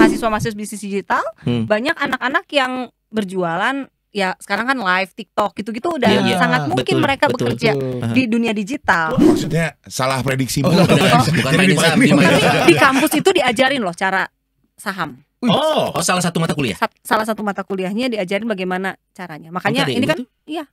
mahasiswa bisnis digital, banyak anak-anak yang berjualan. Ya sekarang kan live TikTok gitu-gitu udah sangat mungkin mereka bekerja di dunia digital. Maksudnya salah prediksi bukan main saham. Di kampus itu diajarin loh cara saham. Salah satu mata kuliah. Salah satu mata kuliahnya diajarin bagaimana caranya. Makanya ini kan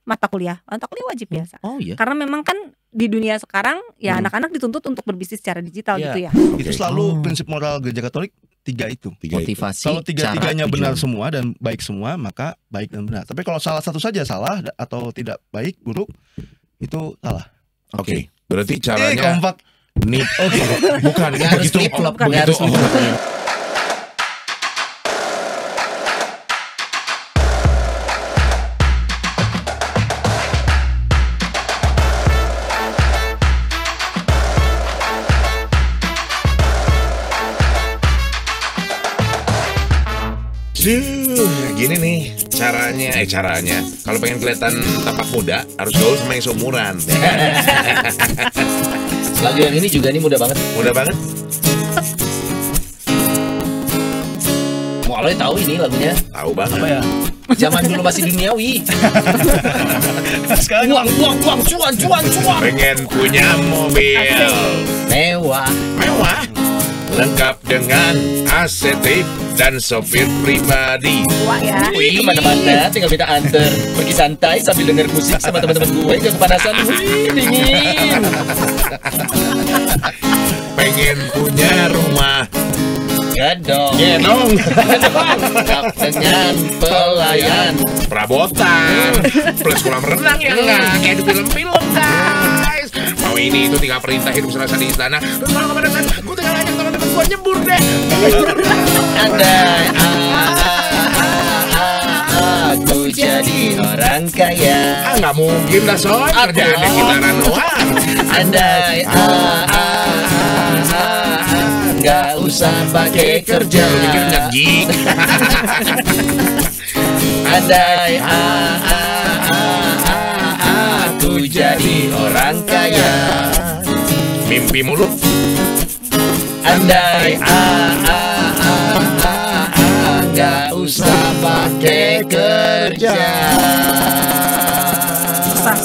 mata kuliah wajib biasa. Karena memang kan di dunia sekarang ya anak-anak dituntut untuk berbisnis secara digital gitu ya. Itu selalu prinsip moral Gereja Katolik. 3 itu. Motivasi. Kalau 3-3-nya benar semua dan baik semua, maka baik dan benar. Tapi kalau salah satu saja salah atau tidak baik, buruk, itu salah. Oke. Berarti caranya kompak. Bukan begitu. Gini nih caranya. Kalau pengen kelihatan tampak muda, harus gaul sama yang seumuran. Lagu yang ini juga mudah banget. Mau Aloy tahu ini lagunya? Tahu banget. Apa ya? Zaman dulu masih duniawi. Sekarang uang, cuan. Pengen punya mobil mewah, lengkap dengan AC tip dan sopir pribadi. Wah ya. Wih, kemana-mana tinggal minta anter. Pergi santai sambil denger musik sama teman-teman gue. Jangan kepanasan. Wih, dingin. Pengen punya rumah Gedong. Lengkap dengan pelayan, perabotan, plus kolam renang ya enggak kayak di film-film guys. Mau ini itu tinggal perintah hidup serasa di istana. Terus kalau kepanasan, gue tinggal ajak teman-teman gue nyembur deh. Andai aku jadi orang kaya. Nggak mungkin dah soal kerjaannya gitaran doang. Andai nggak usah pakai kerja. Mikir ngegig. Andai aku jadi orang kaya. Mimpi mulu. Andai nggak usah pakai kerja. Susah.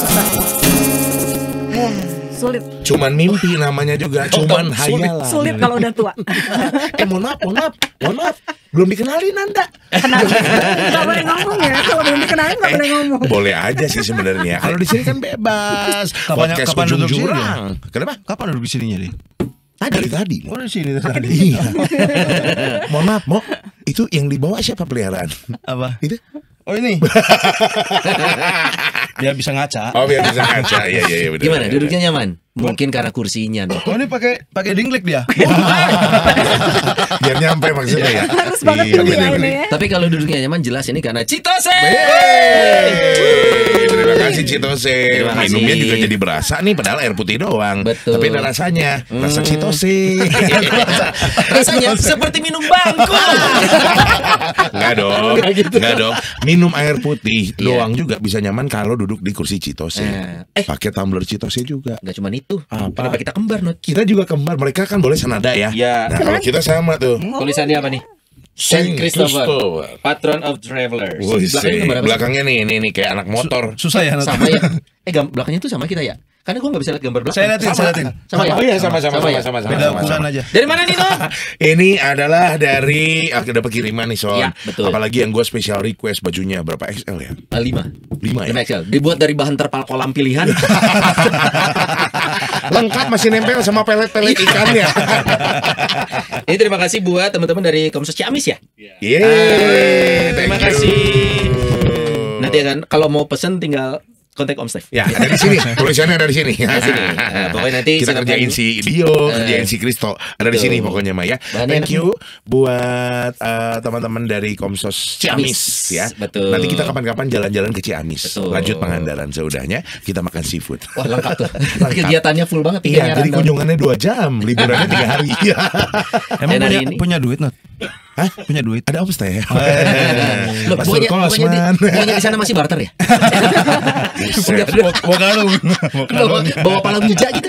Sulit. Cuman mimpi namanya juga, cuman hayalan. Sulit kalau udah tua. Mohon maaf. Belum dikenalin Anda. Gak boleh ngomong ya. Kalau belum dikenalin gak boleh ngomong. Boleh aja sih sebenarnya. Kalau di sini kan bebas. Podcast ujung jurang. Kenapa? Kapan duduk di sininya, Di? Tadi. Oh, di sini tadi. Iya. Mohon maaf, itu yang dibawa siapa peliharaan? Apa? Itu? Oh, ini. Biar bisa ngaca. Biar bisa ngaca. Iya benar. Gimana? Duduknya nyaman? Mungkin karena kursinya. Oh, ini pakai dingklek dia. Biar nyampe maksudnya ya. Harus banget ini ya. Tapi kalau duduknya nyaman jelas ini karena Citose. Terima kasih Citose. Minumnya juga jadi berasa nih, padahal air putih doang. Betul. Tapi ada rasanya, rasa Citose. Rasanya seperti minum bangku. Enggak dong. Minum air putih doang juga bisa nyaman kalau duduk di kursi Citose. Pakai tumbler Citose juga. Gak cuma itu. Apa? Kenapa kita kembar, Not? Kita juga kembar. Mereka kan boleh senada ya. Iya. Nah, kalau kita sama tuh. Tulisannya apa nih? Saint Christopher, Patron of Travelers. Belakangnya nih kayak anak motor. Susah ya, Not? Sama ya. Belakangnya tuh sama kita ya. Karena gue gak bisa lihat gambar belakang. Saya liatin. Sama ya? Oh iya sama. Beda ukuran aja. Dari mana nih, Not? Ini adalah dari dapat kiriman nih, Son. Ya, betul. Apalagi yang gue special request bajunya berapa XL ya? 5 ya? XL. Dibuat dari bahan terpal kolam pilihan. Lengkap masih nempel sama pelet-pelet ikannya. Ini terima kasih buat teman-teman dari Komsos Ciamis ya. Terima kasih. Nanti kan kalau mau pesen tinggal kontak Om Stef. Ya, ada di sini. Tulisannya ada di sini. Pokoknya nanti kita kerjain si Dio, kerjain si Kristo. Ada di sini pokoknya Maya. Thank you buat teman-teman dari Komsos Ciamis ya. Betul. Nanti kita kapan-kapan jalan-jalan ke Ciamis. Betul. Lanjut Pangandaran seudahnya kita makan seafood. Wah, lengkap tuh. Kegiatannya full banget. Iya, jadi kunjungannya 2 jam, liburannya 3 hari. Emang punya duit, Not? Hah? Punya duit. Ada omstay. Pokoknya di sana masih barter ya? Bawa pala bija gitu.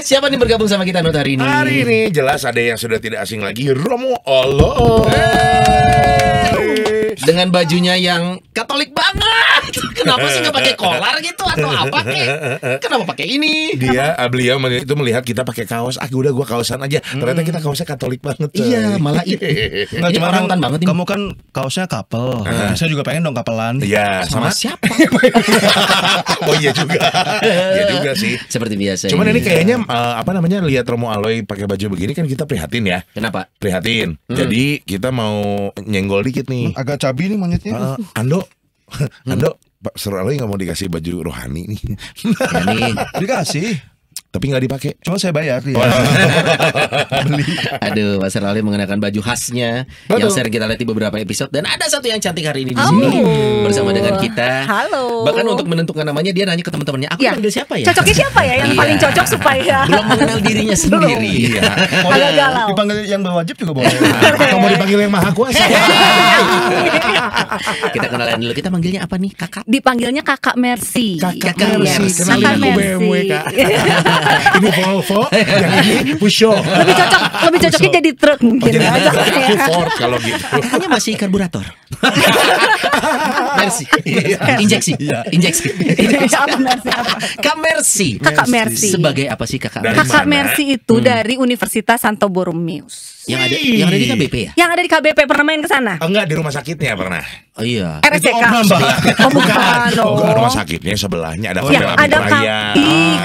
Siapa nih bergabung sama kita Not hari ini? Hari ini jelas ada yang sudah tidak asing lagi, Romo Olo. Dengan bajunya yang Katolik banget. Kenapa sih nggak pakai kolar gitu atau apa kek? Kenapa pakai ini? Beliau itu melihat kita pakai kaos. Udah gua kaosan aja. Ternyata kita kaosnya Katolik banget. Iya, malah itu. Nggak cuma rantan banget ini. Kamu kan kaosnya couple. Saya juga pengen dong kapelan. Iya, sama siapa? Oh iya juga. Iya juga sih. Seperti biasa. Cuman ini kayaknya lihat Romo Aloy pakai baju begini kan kita prihatin ya. Kenapa? Prihatin. Jadi kita mau nyenggol dikit nih. Agak cabi nih monyetnya. Ando, Pak Sur Aloy nggak mau dikasih baju rohani nih. Dikasih. Tapi nggak dipakai. Cuma saya bayar ya. Beli. Aduh, Mas Rali mengenakan baju khasnya. Betul. Yang sering kita lihat di beberapa episode. Dan ada satu yang cantik hari ini di sini bersama dengan kita. Halo. Bahkan untuk menentukan namanya dia nanya ke teman-temannya, aku panggil siapa ya? Cocoknya siapa ya yang paling cocok supaya belum mengenal dirinya sendiri. Iya. Agak galau. Dipanggil yang berwajib juga boleh. Atau mau dipanggil yang maha kuasa. Kita kenalan dulu. Kita manggilnya apa nih, Kakak? Dipanggilnya Kakak Mercy. Kakak Mercy. Kenalin aku BMW, Kak. Ini Volvo, yang ini Pusho. Lebih cocoknya jadi truk mungkin. Aku Ford kalau gitu. Kakaknya masih karburator. Mercy. Injeksi. Kak Mercy. Kakak Mercy. Sebagai apa sih Kakak? Kakak Mercy itu dari Universitas Santo Borromeus. Yang ada di KBP ya? Yang ada di KBP, pernah main ke sana? Enggak, di rumah sakitnya pernah. Oh iya. RSCK. Bukan rumah sakitnya sebelahnya ada ada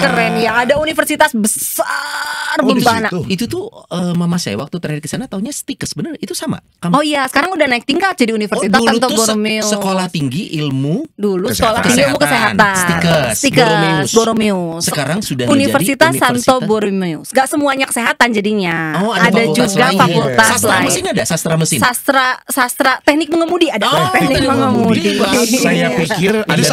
keren ya. Ada universitas besar Bembana. Itu tuh mama saya waktu terakhir ke sana taunya Stikes, bener? Itu sama. Oh iya, sekarang udah naik tingkat jadi Universitas Santo Borromeus. Sekolah tinggi ilmu Sekolah tinggi ilmu kesehatan. Stikes Borromeus. Sekarang sudah Universitas Santo Borromeus. Gak semuanya kesehatan jadinya. Ada juga fakultas sastra mesin ada, sastra mesin. Sastra teknik mengemudi ada. Teknik mengemudi. Saya pikir ada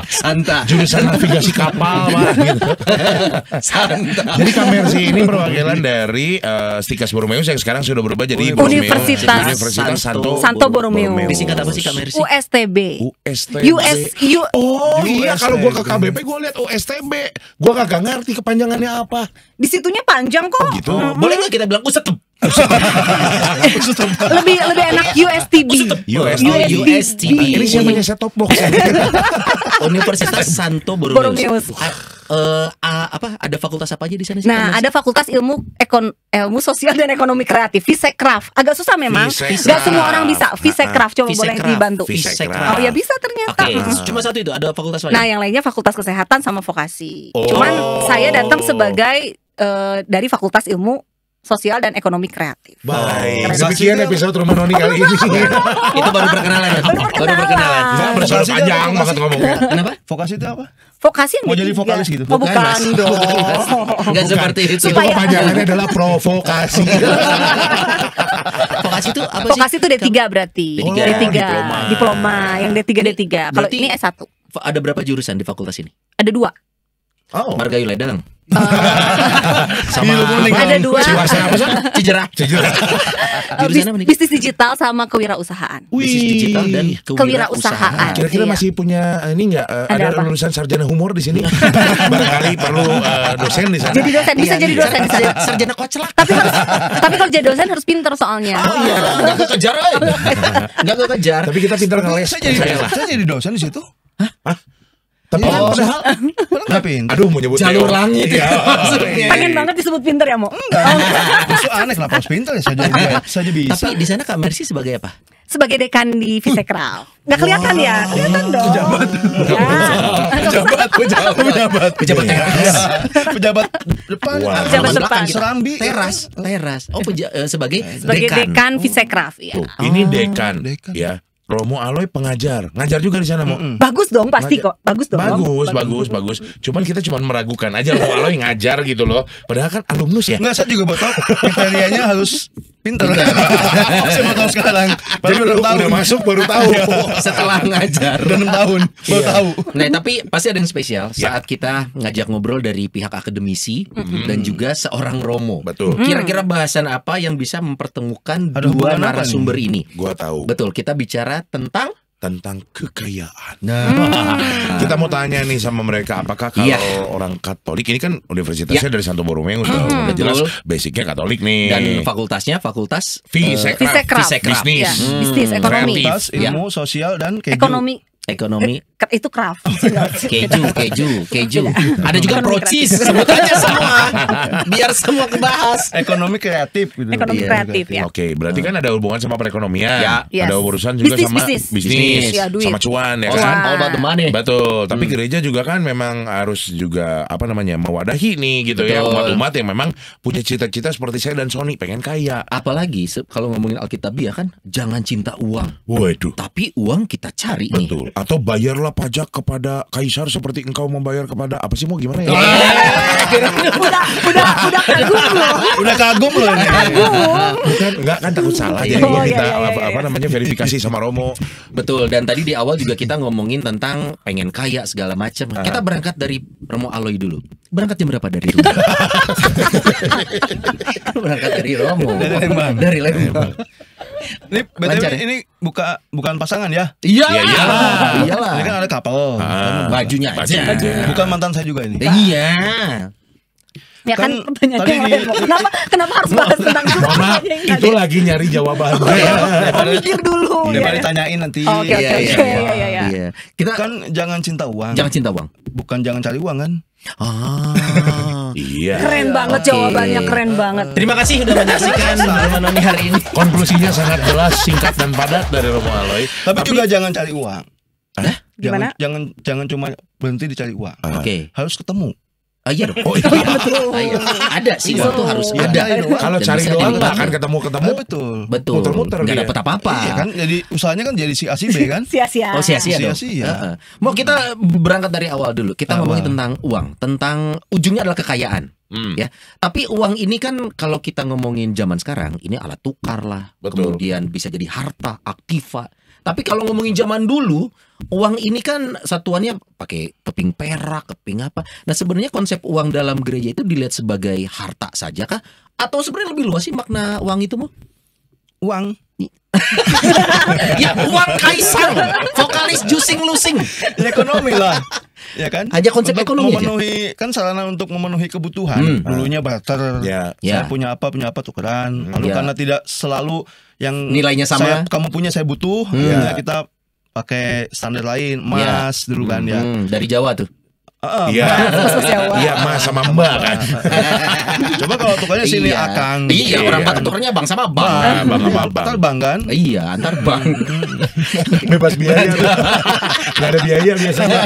Santa. Jurusan navigasi kapal gitu. Santa. Jadi Kak Mercy ini perwakilan dari Stikes Borromeus yang sekarang sudah berubah jadi Universitas Santo Borromeus. Disingkat apa sih Kak Mercy? USTB. Oh iya, kalau gua ke KBP gua lihat USTB. Gua kagak ngerti kepanjangannya apa. Di situnya panjang kok. Gitu. Boleh nggak kita bilang USTB? lebih enak USTB. USTB. Ini siapanya set top box? Universitas Santo Borromeus. Ada fakultas apa aja di sana sih? Nah, ada fakultas ilmu sosial dan ekonomi kreatif, Fisekraf. Agak susah memang. Gak semua orang bisa Fisekraf. Coba boleh dibantu. Oh ya bisa ternyata. Cuma satu itu, ada fakultas lain. Nah, yang lainnya fakultas kesehatan sama vokasi. Cuman saya datang sebagai dari fakultas ilmu sosial dan ekonomi kreatif. Baik. Sekian episode Rumah Noni kali ini. Itu baru perkenalan ya. Baru perkenalan. Bersama panjang banget ngomongnya. Kenapa? Vokasi itu apa? Vokasi mau jadi vokalis gitu? Oh, bukan dong. Enggak seperti itu. Itu kepanjangannya adalah provokasi. Vokasi itu apa sih? Vokasi itu D3 berarti. D3. Diploma. Yang D3 D3. Kalau ini S1. Ada berapa jurusan di fakultas ini? Ada 2. Margayu Ledang. Sama ada 2. Cijerah. Bisnis digital sama kewirausahaan. Bisnis digital dan kewirausahaan. Kira-kira masih punya ini enggak ada lulusan sarjana humor di sini? Barangkali perlu dosen di sana. Jadi dosen bisa jadi dosen. Sarjana kocelak. Tapi kalau jadi dosen harus pintar soalnya. Oh iya, enggak kekejar. Enggak kekejar. Tapi kita pintar ngeles. Saya jadi dosen di situ. Hah? Tapi padahal aduh mau nyebut jalur langit ya. Pengen banget disebut pinter ya, Mo? Itu aneh kenapa harus pinter ya, saja bisa. Tapi di sana Kak Mercy sebagai apa? Sebagai dekan di Fisekraf. Enggak kelihatan ya? Kelihatan dong. Pejabat depan. Pejabat depan. Serambi. Teras. Oh, sebagai dekan Fisekraf ya. Ini dekan ya. Romo Aloy pengajar, ngajar juga di sana, Mo. Bagus dong, pasti kok. Bagus dong. Bagus. Cuman kita cuma meragukan aja Romo Aloy ngajar gitu loh. Padahal kan alumnus ya. Enggak, saya juga tahu kriterianya harus Pinter. Saya baru tahu sekarang. Jadi udah masuk baru tahu. Setelah ngajar Udah 6 tahun baru tahu. Nah, tapi pasti ada yang spesial saat kita ngajak ngobrol dari pihak akademisi dan juga seorang Romo. Betul. Kira-kira bahasan apa yang bisa mempertemukan dua narasumber ini? Gua tahu. Betul, kita bicara tentang kekayaan. Nah, kita mau tanya nih sama mereka, apakah kalau orang Katolik ini kan universitasnya dari Santo Borromeo, udah jelas basicnya Katolik nih. Dan fakultasnya fakultas Fisekraf. Bisnis, bisnis, ekonomi, kreatif. Ilmu sosial dan keju. ekonomi. Itu craft. Keju. Ada juga procis, sebutannya semua. Biar semua kebahas. Ekonomi kreatif gitu. Ekonomi kreatif ya. Oke, berarti kan ada hubungan sama perekonomian. Yes. Ada urusan juga sama bisnis, Ya, duit. sama cuan ya All kan. about the money. Betul, tapi gereja juga kan memang harus juga mewadahi nih gitu ya, Betul. umat-umat yang memang punya cita-cita seperti saya dan Sony pengen kaya. Apalagi kalau ngomongin Alkitabiah kan, jangan cinta uang. Waduh. Tapi uang kita cari nih. Betul. Atau bayarlah pajak kepada kaisar seperti engkau membayar kepada apa sih, mau gimana ya? Udah kagum loh. Udah kagum loh ini. Bukan, enggak kan takut salah. Jadi kita verifikasi sama Romo. Betul, dan tadi di awal juga kita ngomongin tentang pengen kaya segala macam. Kita berangkat dari Romo Aloy dulu. Berangkat jam berapa dari rumah? Berangkat dari Romo. Dari Lembang. Ini Lancar, BTW ini bukan pasangan ya? Iyalah. Ini kan ada couple. Bajunya aja. Bukan mantan saya juga ini. Iya. Ya kan pertanyaannya tadi lain. Kenapa harus bahas tentang itu? Mama, itu lagi nyari jawaban. Mikir dulu. Daripada ditanyain nanti. Oke. Iya. Kita Kan jangan cinta uang. jangan cinta uang. Bukan jangan cari uang kan? Iya. Keren banget jawabannya, keren banget. Terima kasih sudah menyaksikan Romo Noni hari ini. Konklusinya sangat jelas, singkat dan padat dari Romo Aloy. Tapi juga jangan cari uang. Gimana? Jangan cuma berhenti dicari uang. Oke. Harus ketemu. Iya dong. Oh iya. Iya. Ada sih, waktu harus ada. Kalau Dan cari bisa doang jadi nggak akan partner. ketemu-ketemu. Betul. Betul. Muter-muter Nggak dia. dapat apa-apa. Iya kan, jadi usahanya kan jadi si A si B kan? Sia-sia. Oh sia-sia dong. Sia-sia. Heeh. Mau kita berangkat dari awal dulu. Kita ngomongin tentang uang, tentang ujungnya adalah kekayaan. Ya, tapi uang ini kan kalau kita ngomongin zaman sekarang, ini alat tukar lah. Betul. Kemudian bisa jadi harta, aktiva. Tapi kalau ngomongin zaman dulu, uang ini kan satuannya pakai keping perak, keping apa. Nah, sebenarnya konsep uang dalam gereja itu dilihat sebagai harta saja kah? Atau sebenarnya lebih luas sih makna uang itu, Mo? Uang. Ya, uang kaisang, vokalis Jusing Lusing. Ekonomi lah. Ya kan? Aja konsep Untuk ekonomi aja. memenuhi kan sarana untuk memenuhi kebutuhan. Dulunya barter. Ya. Saya punya apa tukeran. Lalu karena tidak selalu yang Nilainya sama. kamu punya saya butuh, ya kita pakai standar lain, emas dulu kan ya. Dari Jawa tuh. Iya. Iya, Mas sama Mbak kan. Coba kalau tukarnya sini Iya. Akang. Iya, orang Batak tukarnya bang sama bang. Bang sama Bang. Antar bang kan? Iya, antar bang. Bebas biaya. Nggak ada biaya biasanya.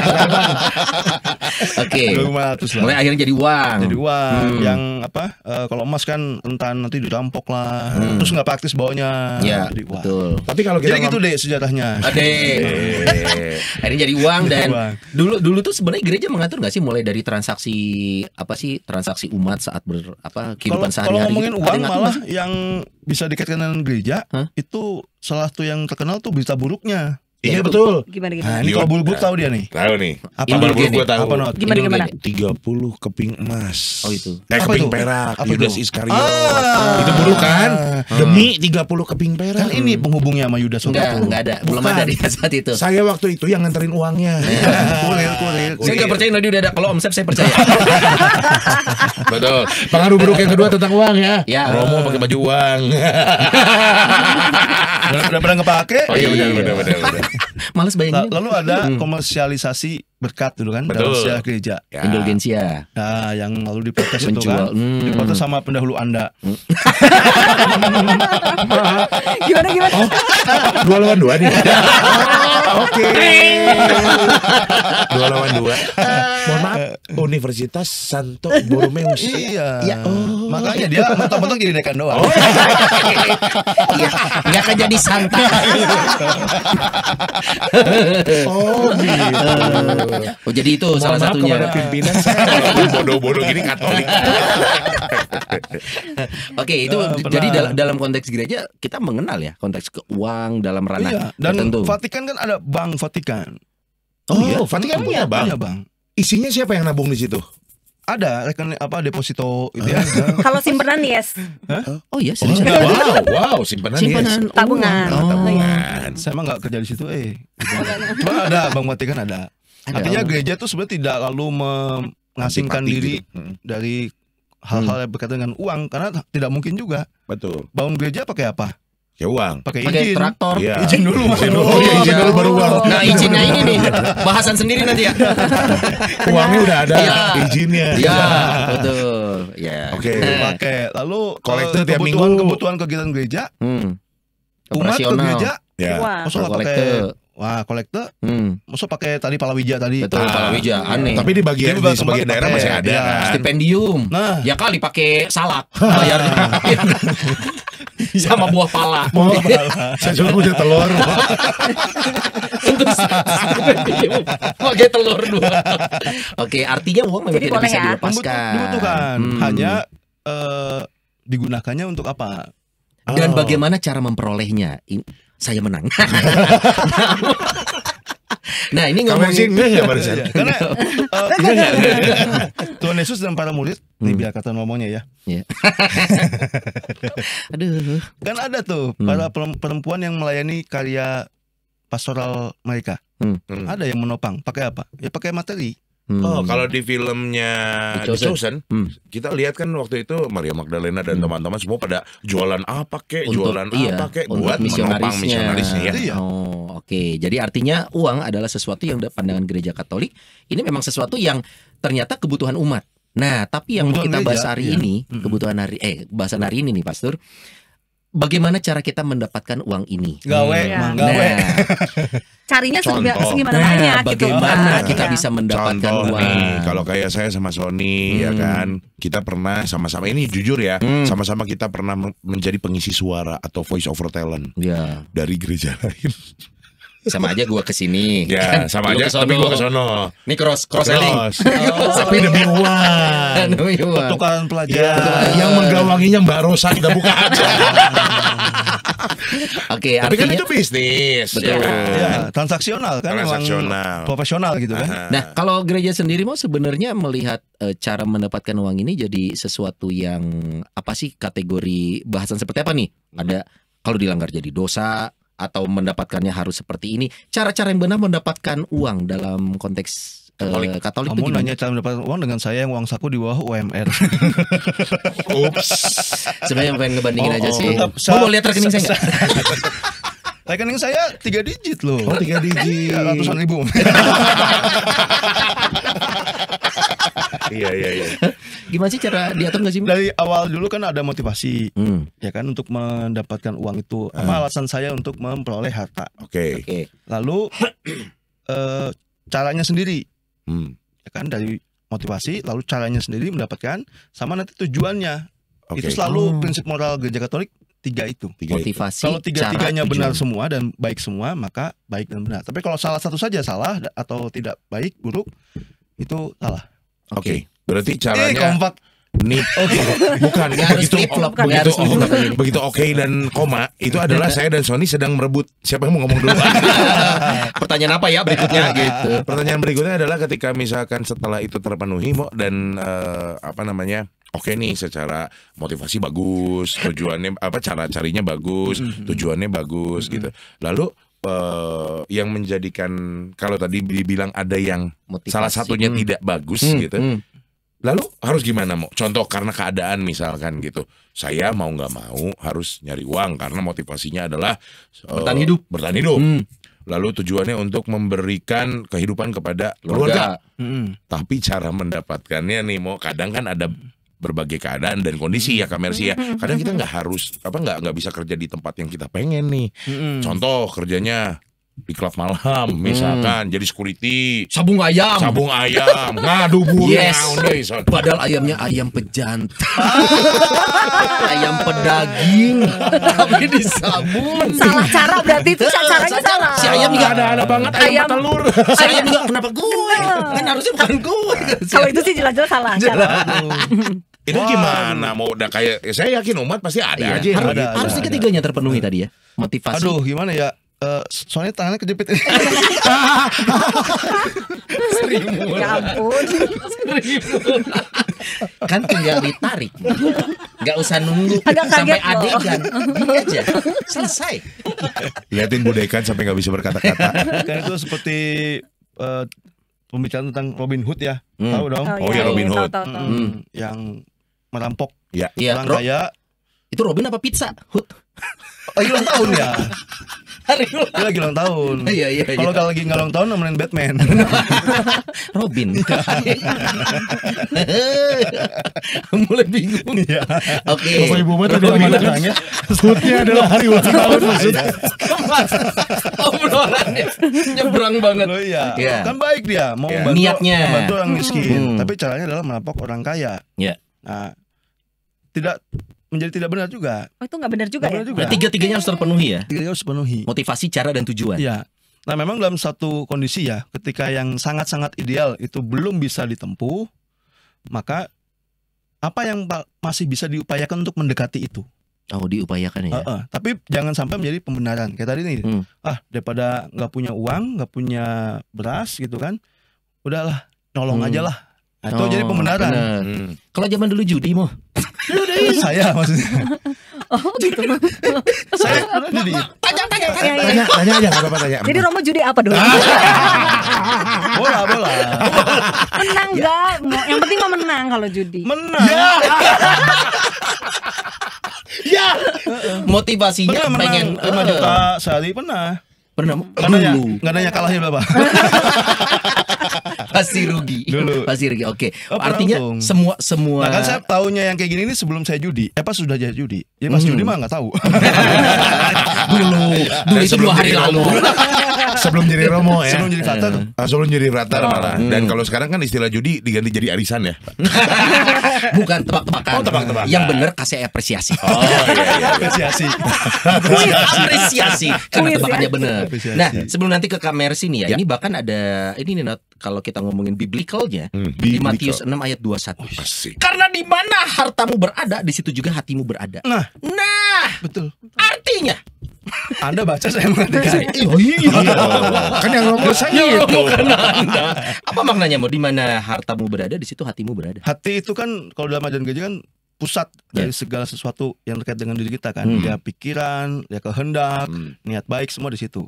Oke. 500 lah. Mulai akhirnya jadi uang. Jadi uang yang apa? Kalau emas kan rentan nanti dirampok lah. Terus nggak praktis bawanya. Iya, Jadi uang. betul. Tapi kalau kita Jadi gitu deh sejarahnya. Ade. Akhirnya jadi uang dan Uang. dulu tuh sebenarnya gereja mengatur nggak sih mulai dari transaksi transaksi umat saat kehidupan Kalau sehari-hari ngomongin gitu? Ada uang yang ngatur malah nggak sih? yang bisa dikaitkan dengan gereja itu salah satu yang terkenal tuh berita buruknya. Iya betul. Gimana? Nah, ini kalau buruk tahu dia nih. Tahu nih. Apa Kabar buruk Indulgen gue tahu. Apa not? Gimana? 30 keping emas. Oh, itu. Kayak Apa keping itu? perak. Apa Yudas itu? Iskariot. Itu buruk kan? Demi 30 keping perak. Kan ini penghubungnya sama Yudas Enggak waktu itu. ada. Belum Bukan. ada di saat itu. Saya waktu itu yang nganterin uangnya. Kurir. Saya nggak percaya Nadi udah ada. Kalau omset saya percaya. Betul. Pengaruh buruk yang kedua tentang uang ya. Ya. Romo pakai baju uang. Udah pernah kepake. Oh iya benar. Males bayanginnya. Lalu ada komersialisasi berkat dulu kan dalam Betul. sejarah gereja. Ya. Indulgensia. Nah, yang lalu diprotes itu Menjual. kan, diprotes sama pendahulu Anda. Gimana? Oh, 2 lawan 2 nih. Oke. 2 lawan 2. Mohon maaf, Universitas Santo Borromeo. Iya. Ya, oh. Makanya dia mentok-mentok jadi dekan doang. Iya, nggak akan jadi santai. Oh, jadi itu salah satunya. Kepada pimpinan saya bodoh-bodoh gini Katolik. Oke, itu jadi dalam konteks gereja kita mengenal ya konteks keuangan dalam ranah dan tertentu. Vatikan kan ada Bank Vatikan. Vatikan punya bang. Isinya siapa yang nabung di situ? Ada rekening deposito itu ya. Kalau simpenan yes. Oh iya, serius. Wow, simpanan yes. Tabungan. Saya emang nggak kerja di situ. Cuma ada Bank Vatikan ada. Artinya gereja tuh sebenarnya tidak lalu mengasingkan diri dari hal-hal yang berkaitan dengan uang, karena tidak mungkin juga. Betul. Bangun gereja pakai apa? Ya uang. Pakai izin. Traktor. Ya. Izin dulu. Izin dulu baru uang. Nah, izinnya ini nih bahasan sendiri nanti ya. Uangnya udah ada, Iya, izinnya. betul. Ya. Oke. Pakai. Lalu kolektor tiap minggu. kebutuhan kegiatan gereja, umat ke Operasional. gereja, Ya. masa nggak pakai kolektor, masa pakai tadi palawija tadi. Betul, palawija aneh. Tapi di sebagian daerah masih ada. Ya. Stipendium. Nah. Ya kali pakai salak bayarnya. Sama buah pala. Saya cuma punya telur. Untuk stipendium. Pakai telur dua. Oke, artinya uang memang tidak bisa dilepaskan. Dibutuhkan. Hanya digunakannya untuk apa? Dan bagaimana cara memperolehnya? Saya menang. Nah, ini ngomongin ya barusan. Karena Tuhan Yesus dan para murid, nih biar kata ngomongnya ya. Aduh. Kan ada tuh para perempuan yang melayani karya pastoral mereka. Ada yang menopang, pakai apa? Ya pakai materi. Kalau di filmnya The Chosen, kita lihat kan waktu itu Maria Magdalena dan teman-teman semua pada jualan apa kek, buat menopang misionarisnya ya. Oke. Jadi artinya uang adalah sesuatu yang pandangan gereja Katolik ini memang sesuatu yang ternyata kebutuhan umat. Nah, tapi yang mau kita bahas hari ini, bahasan hari ini nih, Pastor. Bagaimana cara kita mendapatkan uang ini? Gawe. Carinya segimana banyak gitu. Bagaimana kita bisa mendapatkan uang? Kalau kayak saya sama Sony ya kan, kita pernah sama-sama, ini jujur ya, sama-sama kita pernah menjadi pengisi suara atau voice over talent dari gereja lain. Sama aja gua kesini. Ya, sama aja. Tapi gua kesono. Ini cross-selling. Tapi demi uang. Pertukaran pelajar. Yang menggawanginya Mbak Rosa kita buka aja. Oke, tapi artinya, kan itu bisnis. Betul. Ya, transaksional kan, transaksional, profesional gitu kan. Nah, kalau gereja sendiri mau sebenarnya melihat cara mendapatkan uang ini jadi sesuatu yang apa sih, kategori bahasan seperti apa nih? Ada kalau dilanggar jadi dosa atau mendapatkannya harus seperti ini. Cara-cara yang benar mendapatkan uang dalam konteks Katolik itu gimana? Nanya cara mendapatkan uang dengan saya yang uang saku di bawah UMR. Ups. Sebenarnya pengen ngebandingin aja sih. Mau lihat rekening saya nggak? Rekening saya 3 digit loh. 3 digit. Ratusan ribu. Iya. Gimana sih cara diatur nggak sih? Dari awal dulu kan ada motivasi, ya kan, untuk mendapatkan uang itu. Apa alasan saya untuk memperoleh harta? Oke. Lalu caranya sendiri, ya kan, dari motivasi, lalu caranya sendiri mendapatkan, sama nanti tujuannya. Itu selalu prinsip moral gereja Katolik. 3 itu. Motivasi. Kalau 3-tiganya benar semua dan baik semua, maka baik dan benar. Tapi kalau salah satu saja salah atau tidak baik, buruk, itu salah. Oke. Berarti caranya kompak. Bukan begitu oke dan koma itu adalah saya dan Sony sedang merebut siapa yang mau ngomong dulu. Pertanyaan apa ya berikutnya gitu. Pertanyaan berikutnya adalah ketika misalkan setelah itu terpenuhi dan oke nih, secara motivasi bagus, tujuannya cara carinya bagus, tujuannya bagus gitu. Lalu yang menjadikan, kalau tadi dibilang ada yang motivasi, salah satunya tidak bagus gitu. Lalu harus gimana mau? Contoh karena keadaan misalkan gitu. Saya mau nggak mau harus nyari uang karena motivasinya adalah bertahan hidup. Lalu tujuannya untuk memberikan kehidupan kepada keluarga. Tapi cara mendapatkannya nih kadang kan ada berbagai keadaan dan kondisi ya, Kak Mercy ya. Kadang kita nggak harus nggak bisa kerja di tempat yang kita pengen nih. Contoh kerjanya di klub malam misalkan jadi security, sabung ayam ngadu burung. Padahal ayamnya ayam pejantan, ayam pedaging, tapi disabun. Salah cara berarti itu caranya salah. Si ayam nggak ada banget ayam telur. Si ayam juga kenapa gue? Kan harusnya bukan gue. Kalau itu sih jelas-jelas salah cara. Itu gimana mau udah kayak saya yakin umat pasti ada aja. Harus ketiganya terpenuhi tadi ya. Motivasi. Aduh gimana ya? Soalnya tangannya kejepit. Ya ampun. Kan tinggal ditarik, nggak usah nunggu Agak sampai kaget loh. adegan, gini aja selesai. Liatin Budekan sampai nggak bisa berkata-kata. Kan itu seperti pembicaraan tentang Robin Hood ya. Tahu dong? Oh ya, Robin Hood. Tahu. Yang merampok Ya. Iya, orang kaya. itu Robin apa pizza? Hood. Lagi ulang tahun ya. Hari Dia lagi ulang tahun. Iya. Kalau lagi nggak ulang tahun nemenin Batman. Robin. Mulai bingung. Iya. Oke. Bapak Ibu mah tadi mana Hoodnya adalah hari ulang tahun maksudnya. Obrolannya nyebrang banget. Loh iya. Iya. Kan baik dia mau Iya. membantu, Niatnya. membantu orang miskin. Tapi caranya adalah merampok orang kaya. Iya. Nah, tidak benar juga. Oh itu nggak benar juga Nggak ya? benar juga. Nah, tiga-tiganya harus terpenuhi ya. Tiga harus penuhi. Motivasi, cara, dan tujuan. Iya. Nah, memang dalam satu kondisi ya, ketika yang sangat-sangat ideal itu belum bisa ditempuh, maka apa yang masih bisa diupayakan untuk mendekati itu? Oh, diupayakan ya. Tapi jangan sampai menjadi pembenaran. Kayak tadi nih, daripada nggak punya uang, nggak punya beras gitu kan, udahlah, nolong aja lah. Nah, itu jadi pembenaran. Kalau zaman dulu judi mau. Saya maksudnya. Oh gitu. Saya pernah judi. Tanya aja, nggak apa-apa tanya. Jadi Romo judi apa dulu? Bola. Menang nggak? Yang penting mau menang kalau judi. Menang. Ya. Motivasinya Pernah pengen menang 5 juta sehari pernah. Nggak nanya kalahnya berapa. Pasti rugi. Oke. Artinya langsung. semua. Nah kan saya taunya yang kayak gini ini sebelum saya judi. Pas sudah jadi judi. Ya pas judi mah nggak tahu. dulu itu 2 hari lalu. Sebelum jadi Romo ya. Sebelum jadi Frater. Sebelum jadi Frater malah. Dan kalau sekarang kan istilah judi diganti jadi arisan ya. Bukan tebak-tebakan. Oh, tebak-tebakan. Yang benar kasih apresiasi. Oh iya. Apresiasi. Apresiasi karena tebakannya benar. Apresiasi. Nah, sebelum nanti ke Kak Mercy nih ya, ini bahkan ada ini nih Not, kalau kita ngomongin biblicalnya di Matius 6 ayat 21. Asik. Karena di mana hartamu berada, di situ juga hatimu berada. Nah, Betul. Artinya Anda baca saya mengertikan. oh iya. Kan yang Romo saya itu. Apa maknanya mau di mana hartamu berada, di situ hatimu berada? Hati itu kan kalau dalam ajaran gereja kan pusat dari segala sesuatu yang terkait dengan diri kita kan. Ya pikiran, ya kehendak, niat baik semua di situ.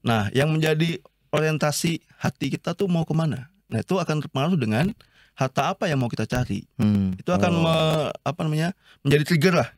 Nah, yang menjadi orientasi hati kita tuh mau kemana? Nah, itu akan terpengaruh dengan harta apa yang mau kita cari. Itu akan menjadi trigger lah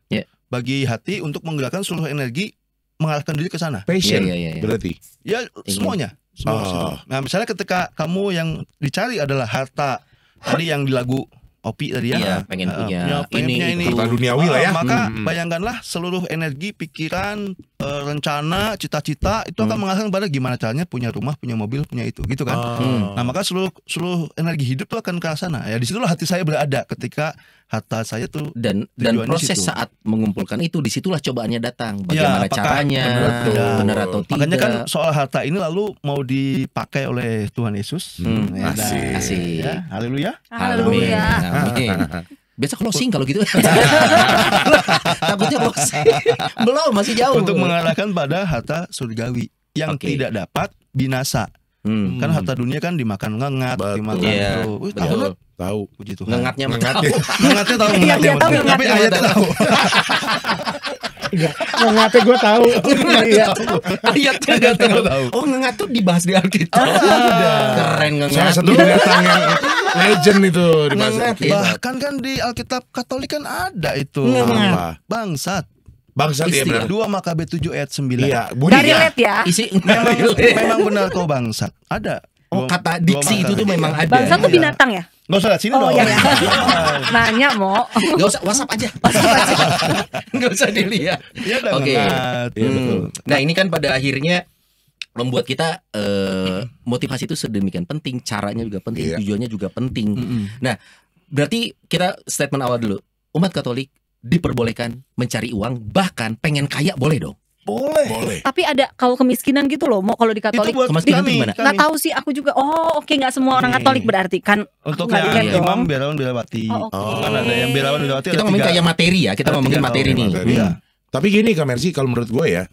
bagi hati untuk menggerakkan seluruh energi mengarahkan diri ke sana. Passion Iya. berarti. Ya semuanya. Semua. Nah, misalnya ketika kamu yang dicari adalah harta tadi yang di lagu Opi tadi ya. Iya, pengen punya ini. Harta duniawi lah ya. Maka bayangkanlah seluruh energi, pikiran, rencana, cita-cita itu akan mengarahkan pada gimana caranya punya rumah, punya mobil, punya itu, gitu kan. Nah, maka seluruh energi hidup tuh akan ke sana. Ya disitulah hati saya berada ketika harta saya tuh dan proses saat mengumpulkan itu, disitulah cobaannya datang. Ya, Bagaimana caranya, benar atau tidak. Makanya kan soal harta ini lalu mau dipakai oleh Tuhan Yesus. Asik. Ya, haleluya. Haleluya. Amin. Biasa closing kalau gitu. Takutnya closing. Belum, masih jauh. Untuk mengarahkan pada harta surgawi yang tidak dapat binasa. Kan harta dunia kan dimakan ngengat, dimakan tahu. Puji Tuhan. Ngengatnya tahu ngengatnya. Tapi ayatnya tahu. Ngengatnya gue tahu. Ayatnya gak tahu. Oh, ngengat tuh dibahas di Alkitab. Keren ngengat. Salah satu binatang yang legend itu dibahas. Bahkan kan di Alkitab Katolik kan ada itu. Bangsat. Bangsat ya benar. 2 Makabe 7 ayat 9. Iya, Dari let ya. Isi Memang benar kau bangsat. Ada. Oh, kata diksi itu tuh memang ada. Bangsa tuh binatang ya? Nggak usah lihat sini Oh dong. iya ya. Nanya mau. Gak usah, WhatsApp aja. Gak usah dilihat. Iya, Oke. Iya, betul. Nah, ini kan pada akhirnya membuat kita motivasi itu sedemikian penting, caranya juga penting, tujuannya juga penting. Nah, berarti kita statement awal dulu. Umat Katolik diperbolehkan mencari uang, bahkan pengen kaya boleh dong. Boleh. Tapi ada kalau kemiskinan gitu loh. Mau kalau di Katolik kemiskinan gimana? Nggak tahu sih aku juga. Oke, nggak semua orang Katolik berarti kan. Untuk yang imam biarawan bilawati. Kan ada yang biarawan bilawati. Kita ngomongin kayak materi ya. Kita ngomongin materi nih. Tapi gini Kak Mercy, kalau menurut gue ya,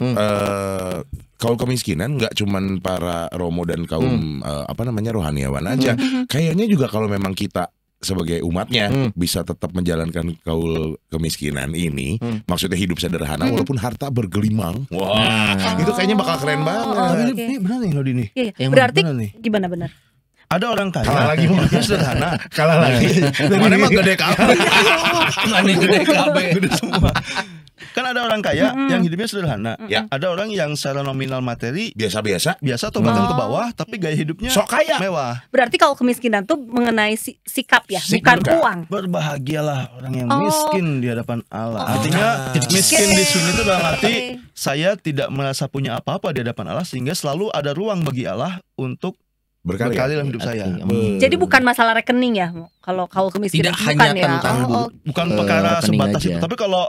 kaum kemiskinan nggak cuman para romo dan kaum rohaniawan aja. Kayaknya juga kalau memang kita sebagai umatnya bisa tetap menjalankan kaul kemiskinan ini, maksudnya hidup sederhana walaupun harta bergelimang. Itu kayaknya bakal keren banget. Ini benar nih loh Dini. Berarti gimana benar? Ada orang kaya lagi hidupnya sederhana, kalah lagi. Mana emang gede kabeh. Mana gede kabeh, gede semua. Kan ada orang kaya yang hidupnya sederhana. Ada orang yang secara nominal materi biasa atau bahkan ke bawah, tapi gaya hidupnya sok kaya, mewah. Berarti kalau kemiskinan tuh mengenai sikap ya, bukan uang. Berbahagialah orang yang miskin di hadapan Allah. Artinya miskin di sini itu dalam arti saya tidak merasa punya apa-apa di hadapan Allah, sehingga selalu ada ruang bagi Allah untuk berkali dalam hidup saya. Jadi bukan masalah rekening ya, kalau kemiskinan tidak hanya tentang bukan perkara sebatas itu. Tapi kalau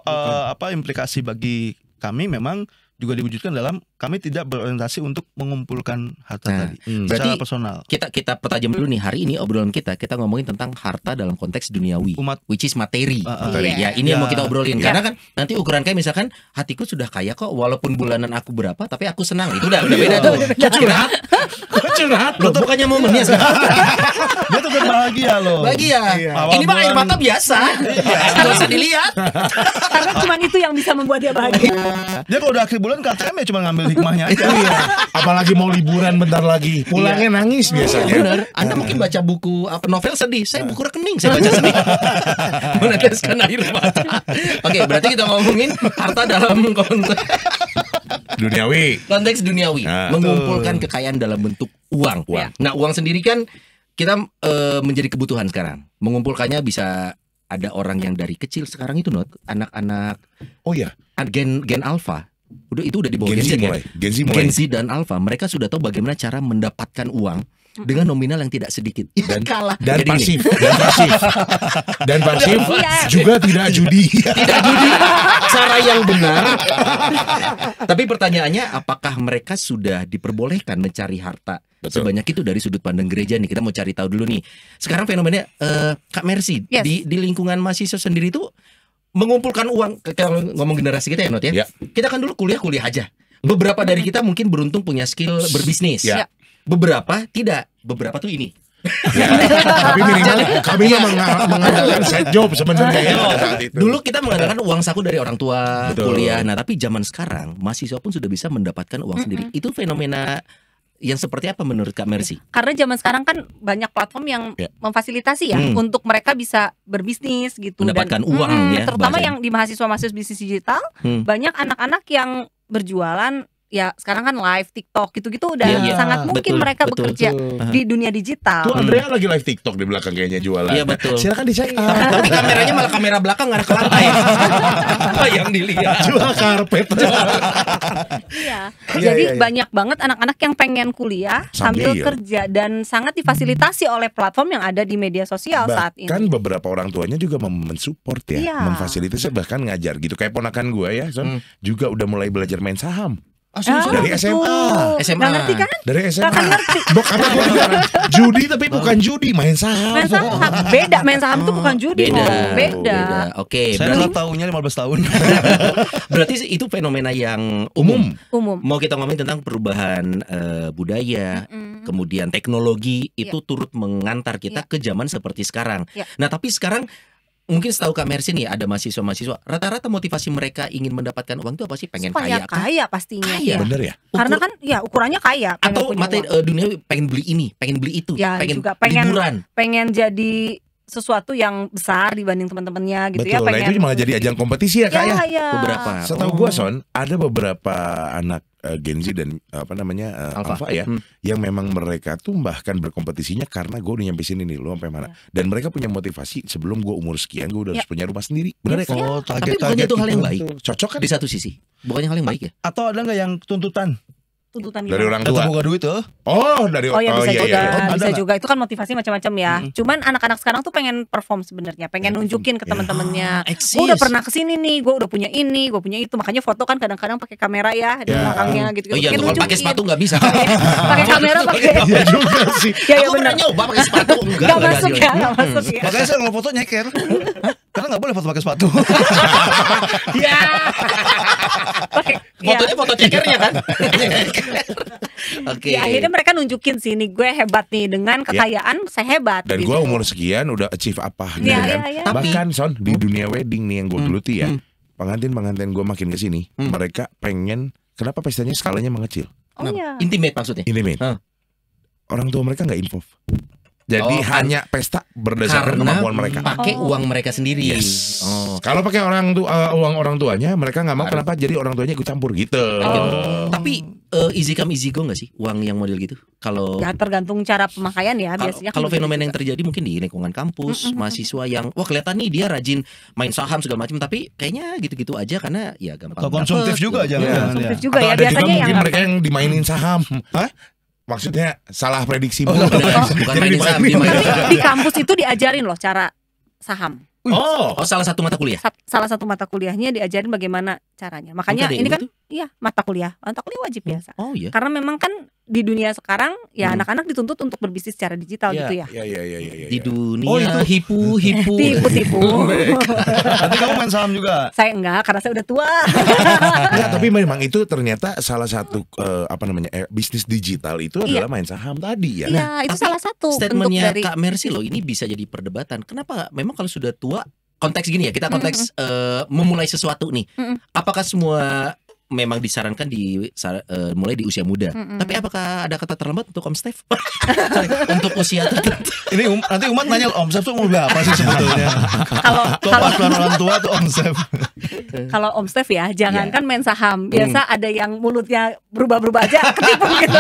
implikasi bagi kami memang juga diwujudkan dalam kami tidak berorientasi untuk mengumpulkan harta tadi secara personal. Kita pertajam dulu nih, hari ini obrolan kita ngomongin tentang harta dalam konteks duniawi, which is materi. Ya, ini yang mau kita obrolin karena kan nanti ukuran kayak misalkan hatiku sudah kaya kok walaupun bulanan aku berapa tapi aku senang. Itu udah beda tuh. Curhat. Lo tuh bukannya momennya sekarang. Dia tuh bahagia loh. Bahagia. Ini mah air mata biasa. Enggak usah dilihat. Karena cuma itu yang bisa membuat dia bahagia. Dia kalau udah akhir bulan KTM ya cuma ngambil hikmahnya aja. Apalagi mau liburan bentar lagi, pulangnya nangis biasanya. Benar. Anda mungkin baca buku novel sedih, saya buku rekening, saya baca sedih. Meneteskan air mata. Oke, berarti kita ngomongin harta dalam konteks duniawi. Konteks duniawi, mengumpulkan kekayaan dalam bentuk uang. Nah, uang sendiri kan kita menjadi kebutuhan sekarang. Mengumpulkannya bisa ada orang yang dari kecil sekarang itu anak-anak gen alpha. Itu udah di bawah Gen Z dan Alpha. Mereka sudah tahu bagaimana cara mendapatkan uang dengan nominal yang tidak sedikit. Dan pasif. Dan pasif juga tidak judi. Tidak judi. Cara yang benar. Tapi pertanyaannya, apakah mereka sudah diperbolehkan mencari harta sebanyak itu dari sudut pandang gereja nih? Kita mau cari tahu dulu nih. Sekarang fenomenanya Kak Mercy di lingkungan mahasiswa sendiri tuh mengumpulkan uang. Kalau ngomong generasi kita ya kita kan dulu kuliah aja. Beberapa dari kita mungkin beruntung punya skill berbisnis. Beberapa tidak. Beberapa tuh ini. Tapi minimal kami mengandalkan side job sebenarnya. Dulu kita mengandalkan uang saku dari orang tua, kuliah. Nah, tapi zaman sekarang mahasiswa pun sudah bisa mendapatkan uang sendiri. Itu fenomena yang seperti apa menurut Kak Mercy? Karena zaman sekarang kan banyak platform yang memfasilitasi untuk mereka bisa berbisnis gitu, mendapatkan uang terutama yang di mahasiswa bisnis digital. Banyak anak-anak yang berjualan. Ya sekarang kan live TikTok gitu-gitu udah sangat mungkin mereka bekerja di dunia digital. Tuh Andrea lagi live TikTok di belakang kayaknya jualan. Iya betul. Silakan dicek. Tapi kameranya malah kamera belakang nggak ada ke lantai. Apa yang dilihat? Jual karpet. Jadi banyak banget anak-anak yang pengen kuliah sambil kerja dan sangat difasilitasi oleh platform yang ada di media sosial saat ini. Kan beberapa orang tuanya juga mensupport memfasilitasi bahkan ngajar gitu. Kayak ponakan gue juga udah mulai belajar main saham. Dari SMA. Nggak ngerti kan? Dari SMA. Nggak ngerti. Judi tapi bukan judi, main saham. Beda, main saham itu bukan judi. Beda. Oke. Saya tahunya 15 tahun. Berarti itu fenomena yang umum. Mau kita ngomongin tentang perubahan budaya, kemudian teknologi itu turut mengantar kita ke zaman seperti sekarang. Nah, tapi sekarang mungkin setahu Kak Mercy nih, ada mahasiswa rata-rata motivasi mereka ingin mendapatkan uang itu apa sih? Pengen kaya pastinya. Kaya. Bener ya? Karena kan ukurannya kaya. Atau materi dunia pengen beli ini, pengen beli itu, pengen liburan, pengen jadi sesuatu yang besar dibanding teman-temannya gitu. Betul, ya. Itu malah jadi ajang kompetisi ya Kak ya. Beberapa. Setahu gue ada beberapa anak Gen Z dan Alpha yang memang mereka tuh bahkan berkompetisinya karena gue udah nyampe sini nih, lo sampai mana? Dan mereka punya motivasi sebelum gue umur sekian gue udah harus punya rumah sendiri. Benar ya Kak? Tapi bukannya itu hal yang baik. Cocok kan di satu sisi? Bukannya hal yang baik ya? Atau ada nggak yang tuntutan? tuntutan Dari gimana? orang Data tua. boga duit tuh. Oh, dari Oh ya bisa iya, juga, iya, iya. bisa Ada juga. Itu kan motivasi macam-macam ya. Cuman anak-anak sekarang tuh pengen perform sebenarnya, pengen nunjukin ke Ya. teman-temannya. eksis. Gue udah pernah kesini nih, gue udah punya ini, gue punya itu. Makanya foto kan kadang-kadang pakai kamera ya di Ya. belakangnya gitu. Oh iya, tuh kalau pakai sepatu nggak bisa. Pakai kamera, pakai. Iya juga sih. Ya ya Aku benar. pernah nyoba pakai sepatu, enggak Gak masuk ya, gak masuk ya. Makanya saya kalau foto nyeker. Karena nggak boleh foto pakai sepatu. Ya. Pakai. Fotonya foto cekernya kan. Oke. Ya, akhirnya mereka nunjukin sih nih gue hebat nih dengan kekayaan saya hebat. Dan gitu. gue umur sekian udah achieve apa gitu Iya, kan. iya, iya. Bahkan Son di dunia wedding nih yang gue geluti ya, pengantin gue makin kesini, mereka pengen kenapa pestanya skalanya mengecil, Oh iya. Intimate maksudnya. intimate. Hah. Orang tua mereka nggak involve. Jadi Oh, kan. hanya pesta berdasarkan kemampuan mereka. pakai Oh. uang mereka sendiri. Yes. Oh. Kalau pakai uang orang tuanya, mereka nggak mau. Kenapa? Jadi orang tuanya ikut campur gitu. Tapi easy come easy go nggak sih uang yang model gitu? Kalau Ya tergantung cara pemakaian ya biasanya. kalau kan fenomena gitu yang terjadi mungkin di lingkungan kampus, mahasiswa yang wah kelihatan nih dia rajin main saham segala macam, tapi kayaknya gitu-gitu aja karena ya gampang. Atau konsumtif dapet, juga gitu. jangan-jangan ya. Konsumtif juga Atau ya ada juga biasanya mungkin yang mereka yang dimainin saham. Hah? Maksudnya salah prediksi Bukan Jadi mainin saham, dimainin. dia main. Tapi di kampus itu diajarin loh cara saham. Oh, salah satu mata kuliah. Salah satu mata kuliahnya diajarin bagaimana caranya. Makanya Ada ini yang kan iya mata kuliah wajib biasa. Oh iya. Karena memang kan di dunia sekarang ya anak-anak dituntut untuk berbisnis secara digital Iya. gitu ya. Iya. Di dunia Oh, itu. hipu-hipu. Tipu-tipu. Nanti kamu main saham juga. Saya enggak karena saya udah tua. Enggak, tapi memang itu ternyata salah satu bisnis digital itu Iya. adalah main saham tadi ya. Iya, itu tapi salah satu bentuk Statementnya dari Kak Mercy loh ini bisa jadi perdebatan. Kenapa? Memang kalau sudah tua, konteks gini ya, kita konteks memulai sesuatu nih. Apakah semua memang disarankan mulai di usia muda? Tapi apakah ada kata terlambat untuk Om Stef? Untuk usia tertentu? Ini nanti umat nanya Om Sef tuh umur berapa sih sebetulnya? kalau Kepatuhan orang tua tuh Om Sef. kalau Om Stef ya, jangankan Iya. main saham. Biasa ada yang mulutnya berubah-berubah aja ketipu gitu.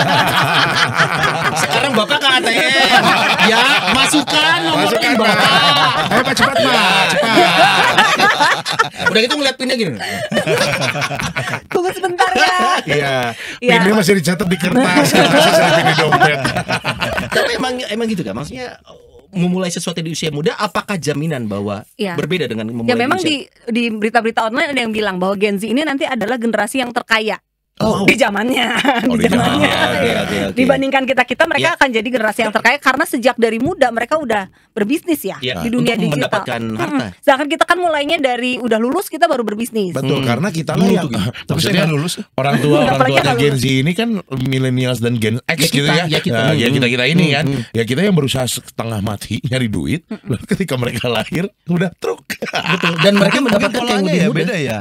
Sekarang Bapak ke ATM. Ya, masukkan nomornya Bapak. Ayo Pak cepat Pak, cepat. Udah gitu ngeliat pinnya gini. Tunggu sebentar ya. Iya. Iya. Pinnya masih dicatat di kertas. Kasih saya pin di dompet. Tapi emang gitu kan? Maksudnya memulai sesuatu di usia muda, apakah jaminan bahwa Iya. berbeda dengan memulai Ya memang di usia? di berita-berita online ada yang bilang bahwa Gen Z ini nanti adalah generasi yang terkaya. Di zamannya, di zamannya. Oke. Dibandingkan kita mereka akan jadi generasi yang terkaya karena sejak dari muda mereka udah berbisnis ya Ya, di dunia untuk digital. mendapatkan harta. Sedangkan kita kan mulainya dari udah lulus kita baru berbisnis. Betul, karena kita lah yang Tapi saya maksudnya nggak lulus. orang tuanya Apalagi Gen Z ini kan millennials dan Gen X Ya gitu kita, ya. ya kita. Nah, kita ini kan. Ya kita yang berusaha setengah mati nyari duit. Lalu ketika mereka lahir udah truk. Betul. Dan mereka Mungkin mendapatkan yang polanya lebih ya muda. beda ya.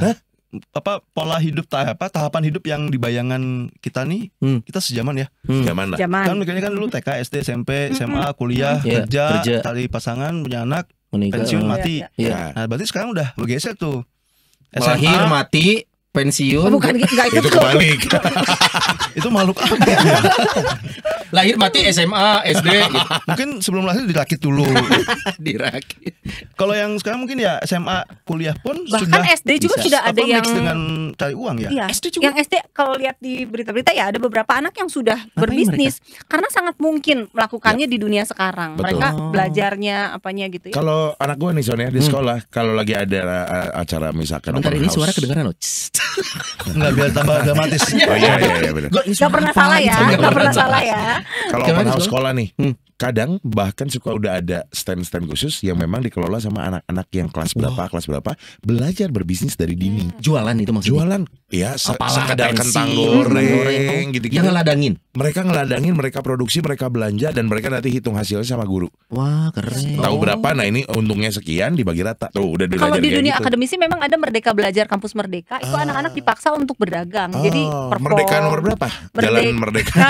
Apa pola hidup tahapan hidup yang dibayangan kita nih kita sejaman ya. Zaman lah. Zaman. Kan mikirnya kan dulu TK, SD, SMP, SMA, kuliah, Iya, kerja, kerja. cari pasangan, punya anak, Meninggal. pensiun, Oh, mati. Iya. Nah, berarti sekarang udah bergeser tuh. Lahir, mati, pensiun. Oh, bukan enggak Itu kebalik. itu makhluk apa ya? Lahir, mati, SMA, SD. Gitu. Mungkin sebelum lahir dirakit dulu. Dirakit. Kalau yang sekarang mungkin ya SMA, kuliah pun Bahkan sudah SD juga bisa. sudah ada yang mix dengan cari uang ya. Iya, SD juga. yang SD kalau lihat di berita-berita ya ada beberapa anak yang sudah berbisnis karena sangat mungkin melakukannya di dunia sekarang. Betul. Mereka belajarnya apanya gitu ya. Kalau anak gue nih Son ya di sekolah, kalau lagi ada acara misalkan Bentar open ini house. suara kedengaran loh. Enggak biar tambah dramatis. Oh iya benar. Gak pernah salah ya, gak pernah salah ya. Kalau Gimana open house sekolah? sekolah nih, kadang bahkan suka udah ada stand-stand khusus yang memang dikelola sama anak-anak yang kelas berapa belajar berbisnis dari dini. Jualan itu maksudnya. Jualan ya Apalah, sekedar pensi, kentang goreng, goreng gitu-gitu. Yang ngeladangin. Mereka ngeladangin, mereka produksi, mereka belanja dan mereka nanti hitung hasilnya sama guru. Wah, keren. Tahu berapa? Nah ini untungnya sekian dibagi rata. Tuh udah belajar Kalau di kayak dunia gitu. akademisi memang ada Merdeka Belajar Kampus Merdeka. Itu anak-anak dipaksa untuk berdagang. Jadi perform. Merdeka nomor berapa? Jalan Merdeka.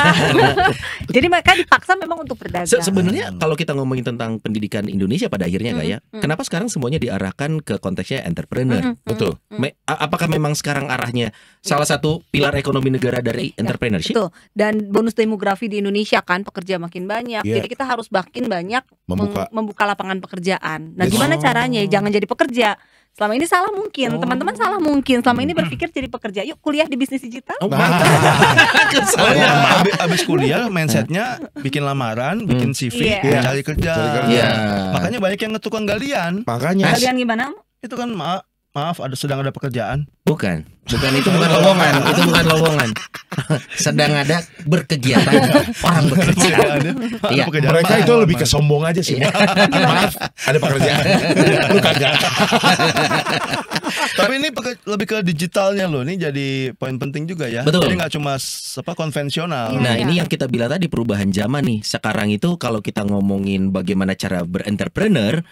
Jadi mereka dipaksa memang untuk berdagang. Sebenarnya kalau kita ngomongin tentang pendidikan Indonesia pada akhirnya kayak, kenapa sekarang semuanya diarahkan ke konteksnya entrepreneur? Betul. Apakah memang sekarang arahnya salah satu pilar ekonomi negara dari entrepreneurship? Betul. Dan bonus demografi di Indonesia kan pekerja makin banyak. Iya. Jadi kita harus makin banyak Membuka. membuka lapangan pekerjaan. Nah, Yes. gimana caranya? Jangan jadi pekerja. Selama ini salah mungkin, teman-teman salah mungkin. Selama ini berpikir jadi pekerja, yuk kuliah di bisnis digital. Abis kuliah mindsetnya bikin lamaran, bikin CV, cari kerja. Makanya banyak yang ngetukang galian. Makanya. Kalian gimana? Itu kan maaf sedang ada pekerjaan. Bukan itu bukan lowongan, itu bukan lowongan. Sedang ada berkegiatan orang bekerja. Iya. Mereka itu lebih ke sombong aja sih. Maaf, ada pekerjaan. Lu kagak. Tapi ini lebih ke digitalnya loh. Ini jadi poin penting juga ya. Betul. Jadi nggak cuma konvensional. Nah, ini yang kita bilang tadi perubahan zaman nih. Sekarang itu kalau kita ngomongin bagaimana cara berentrepreneur,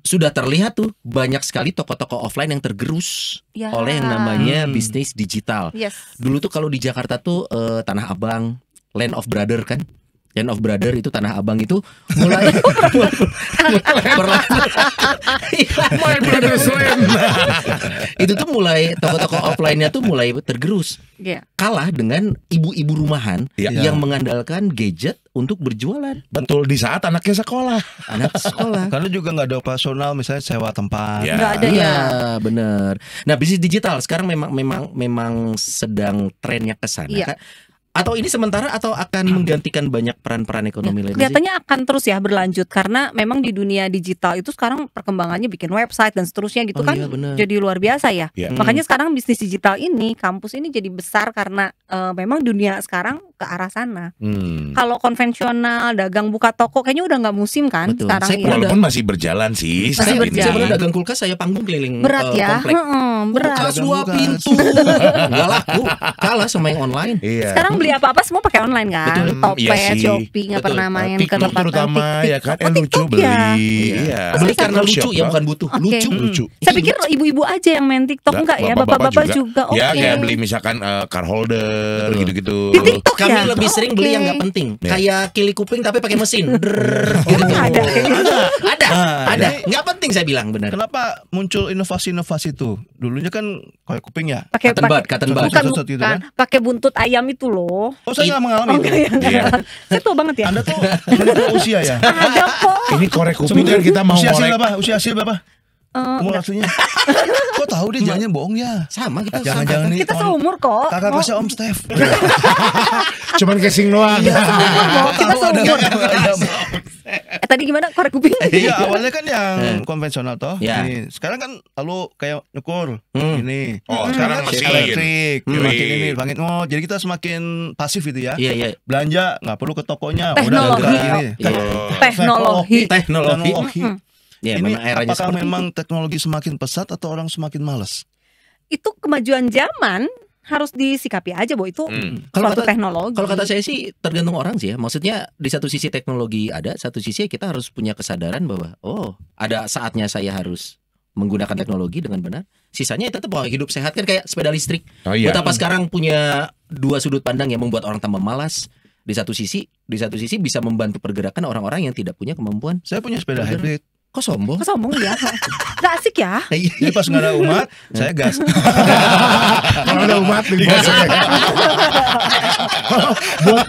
sudah terlihat tuh banyak sekali toko-toko offline yang tergerus oleh yang namanya bisnis digital. Dulu tuh kalau di Jakarta tuh Tanah Abang, Land of Brother kan? Land of Brother itu Tanah Abang itu mulai itu tuh mulai toko-toko offline-nya tuh mulai tergerus. Kalah dengan ibu-ibu rumahan yang mengandalkan gadget untuk berjualan. Betul, di saat anaknya sekolah. Anak sekolah. Karena juga nggak ada operasional, misalnya sewa tempat. Nggak ada ya. Bener. Nah, bisnis digital sekarang memang sedang trennya ke sana. Atau ini sementara atau akan menggantikan banyak peran-peran ekonomi lainnya? Kelihatannya akan terus ya berlanjut karena memang di dunia digital itu sekarang perkembangannya bikin website dan seterusnya gitu kan jadi luar biasa ya. Makanya sekarang bisnis digital ini, kampus ini jadi besar karena memang dunia sekarang ke arah sana. Kalau konvensional dagang buka toko kayaknya udah nggak musim kan sekarang. Walaupun masih berjalan sih. Saya dagang kulkas, saya panggung keliling komplek. Berat. Kulkas 2 pintu. Nggak laku, kalah sama yang online. Sekarang beli apa-apa semua pakai online kan. Topet, Shopee, nggak pernah main ke tempat terutama ya kan. Lucu beli. Beli karena lucu ya, bukan butuh. Lucu. Saya pikir ibu-ibu aja yang main TikTok, enggak ya, bapak-bapak juga. Ya kayak beli misalkan car holder gitu-gitu. Di TikTok kami lebih sering beli yang nggak penting, kayak kili kuping tapi pakai mesin. Ada. Nggak penting saya bilang, benar. Kenapa muncul inovasi-inovasi itu? Dulunya kan kayak kuping ya. Cotton bud. Bukan, pakai buntut ayam itu loh. Oh, saya nggak mengalami itu. Saya tahu banget ya. Anda tuh usia ya. Ada kok. Ini korek kuping kan kita mau korek. Usia berapa? Umur aslinya. Kok tahu dia jangan bohong ya? Sama kita. Jangan nih. Kita seumur kok. Kakak kelasnya Om Steph. Cuman casing doang. Kita seumur. Tadi gimana korek kuping? Iya, awalnya kan yang konvensional toh. Sekarang kan lalu kayak nyukur ini. Sekarang masih elektrik, makin ini, makin jadi kita semakin pasif gitu ya. Belanja nggak perlu ke tokonya, udah teknologi. Ini apakah memang teknologi semakin pesat atau orang semakin malas? Itu kemajuan zaman harus disikapi aja bahwa itu suatu teknologi. Kalau kata saya sih tergantung orang sih ya. Maksudnya di satu sisi teknologi ada, satu sisi kita harus punya kesadaran bahwa ada saatnya saya harus menggunakan teknologi dengan benar. Sisanya tetap hidup sehat kan, kayak sepeda listrik. Betapa sekarang punya dua sudut pandang yang membuat orang tambah malas. Di satu sisi bisa membantu pergerakan orang-orang yang tidak punya kemampuan. Saya punya sepeda hybrid. Kok sombong? Ya? Gak asik ya? Jadi pas nggak ada umat, saya gas. Kalau ada umat, gas. Buat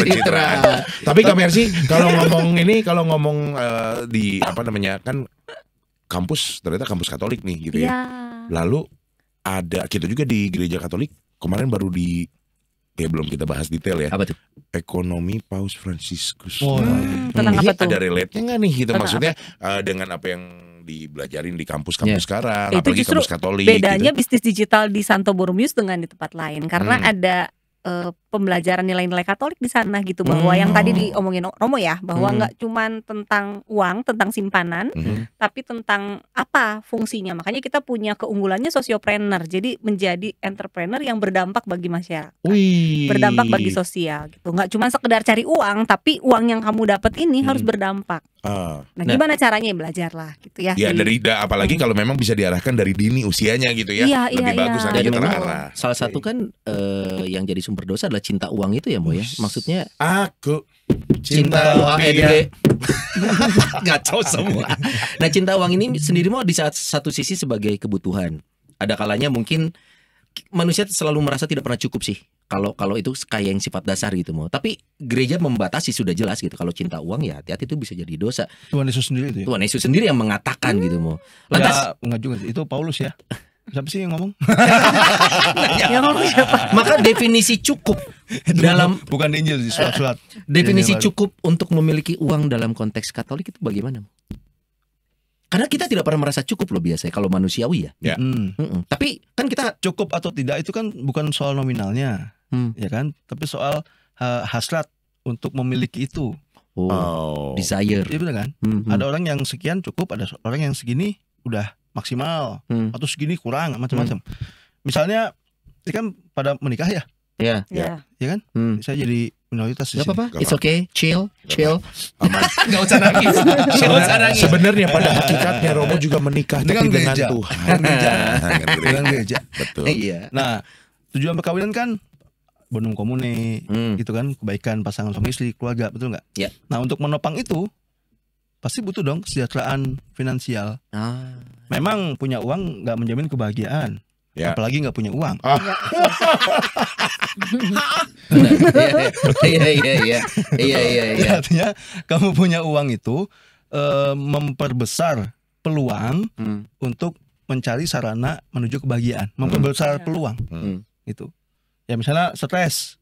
pencitraan. Tapi Kak Mercy, kalau ngomong di apa namanya kan kampus, ternyata kampus Katolik nih gitu ya. Lalu ada kita juga di gereja Katolik kemarin baru belum kita bahas detail ya. Apa tuh? Ekonomi Paus Fransiskus. Tentang apa tuh? Ada relate-nya nggak nih gitu? Maksudnya dengan apa yang dibelajarin di kampus-kampus sekarang, apalagi kampus Katolik. Bedanya bisnis digital di Santo Borromeus dengan di tempat lain karena ada pembelajaran nilai-nilai Katolik di sana gitu, bahwa yang tadi diomongin Romo ya, bahwa nggak cuman tentang uang, tentang simpanan, tapi tentang apa fungsinya. Makanya kita punya keunggulannya sosiopreneur, jadi menjadi entrepreneur yang berdampak bagi masyarakat, berdampak bagi sosial gitu. Nggak cuma sekedar cari uang, tapi uang yang kamu dapat ini harus berdampak. Nah, gimana caranya, belajarlah gitu ya. Ya apalagi kalau memang bisa diarahkan dari dini usianya gitu ya. Lebih bagus nanti terarah. Salah satu kan yang jadi sumber dosa adalah cinta uang itu ya, Mo ya. Maksudnya aku cinta uang Gacau semua. Nah, cinta uang ini sendiri mau di satu sisi sebagai kebutuhan. Ada kalanya mungkin manusia selalu merasa tidak pernah cukup sih. kalau itu kayak yang sifat dasar gitu mau. Tapi gereja membatasi sudah jelas gitu. Kalau cinta uang ya hati-hati itu bisa jadi dosa. Tuhan Yesus sendiri itu ya. Tuhan Yesus sendiri yang mengatakan gitu mau. Lantas Ya, enggak juga itu Paulus ya. Siapa sih yang ngomong? Yang ngomong siapa? maka definisi cukup dalam Bukan di Injil di surat-surat. definisi Ini cukup untuk memiliki uang dalam konteks Katolik itu bagaimana? Karena kita tidak pernah merasa cukup loh biasanya kalau manusiawi ya. Ya. Mm-mm. Tapi kan kita Cukup atau tidak itu kan bukan soal nominalnya, ya kan? Tapi soal hasrat untuk memiliki itu. desire. Iya benar kan? Mhm. Ada orang yang sekian cukup, ada orang yang segini udah maksimal, atau segini kurang, macam-macam. Misalnya, ini kan pada menikah ya, Ya. Ya. ya kan? Saya jadi minoritas di Gak sini. apa-apa, Gak it's okay, chill. Aman. Gak usah nangis. Gak usah nangis. Sebenarnya pada hakikatnya Romo juga menikah Dengan tapi dengan gereja. Tuhan. Dengan gereja. Betul. Iya. Nah, tujuan perkawinan kan bonum komune, gitu kan, kebaikan pasangan suami istri, keluarga, betul nggak? Ya. Nah, untuk menopang itu pasti butuh dong kesejahteraan finansial. Memang punya uang nggak menjamin kebahagiaan, Ya. apalagi nggak punya uang. Iya. Artinya kamu punya uang itu memperbesar peluang untuk mencari sarana menuju kebahagiaan, memperbesar peluang, gitu. Ya misalnya stres,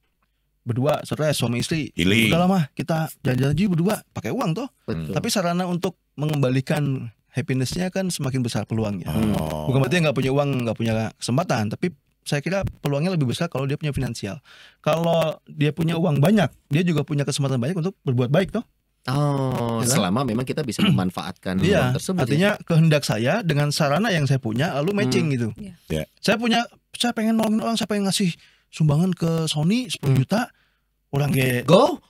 berdua stres suami istri, Healing. udah lama kita jalan-jalan aja berdua pakai uang toh. Betul. Tapi sarana untuk mengembalikan happinessnya kan semakin besar peluangnya. Oh. Bukan berarti nggak punya uang nggak punya kesempatan, tapi saya kira peluangnya lebih besar kalau dia punya finansial. Kalau dia punya uang banyak, dia juga punya kesempatan banyak untuk berbuat baik toh. Oh, Ya kan? selama memang kita bisa memanfaatkan Iya, uang tersebut. artinya kehendak saya dengan sarana yang saya punya lalu matching gitu. Iya. Ya. Saya pengen nolongin orang, saya pengen ngasih sumbangan ke Sony 10 juta. Orang kayak Go.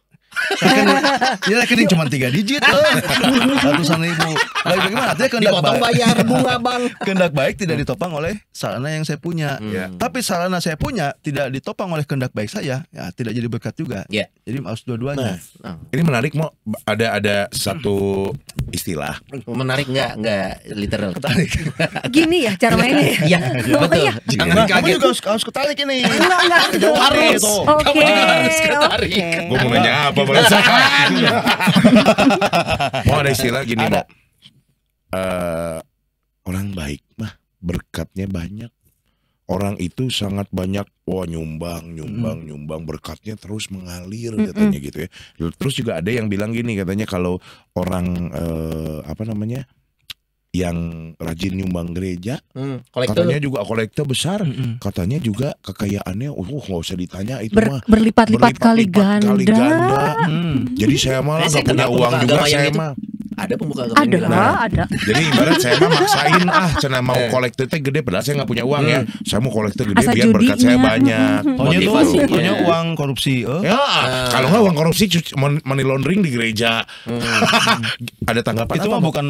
rekening cuma 3 digit ratusan ribu. Lalu bagaimana? Artinya kehendak Dipotong baik, bayar bunga, Bang. kehendak baik tidak ditopang oleh sarana yang saya punya. Ya. Tapi sarana saya punya tidak ditopang oleh kehendak baik saya, ya tidak jadi berkat juga. Ya. Jadi harus dua-duanya. Ini menarik, Mo. Ada satu istilah. Menarik nggak literal. Gini ya cara mainnya. Iya, betul. Jangan Nah, kamu kaget. juga harus ketarik ini. Enggak. Harus. Oke. Kamu juga harus ketarik. Oke. Gue mau nanya apa bangsa? Mau ada istilah gini, Mo. Orang baik mah berkatnya banyak. Orang itu sangat banyak, nyumbang berkatnya terus mengalir katanya gitu ya. Terus juga ada yang bilang gini katanya kalau orang yang rajin nyumbang gereja, Kolektor. katanya juga kolektor besar, katanya juga kekayaannya, nggak usah ditanya itu mah Berlipat-lipat kali berlipat-lipat ganda. Jadi saya malah Saya nggak punya kenal uang pemuka juga agama yang saya itu. mah. Ada pemuka agama yang bilang, Ada. Jadi ibarat saya mah maksain cena mau kolektor teh gede padahal saya nggak punya uang ya. Saya mau kolektor gede Asa biar berkat saya judinya. banyak. Taunya tuh, Motivasinya. taunya uang korupsi. Ya, kalau nggak uang korupsi money laundering di gereja. Ada tanggapan Itu apa? mah Mo? bukan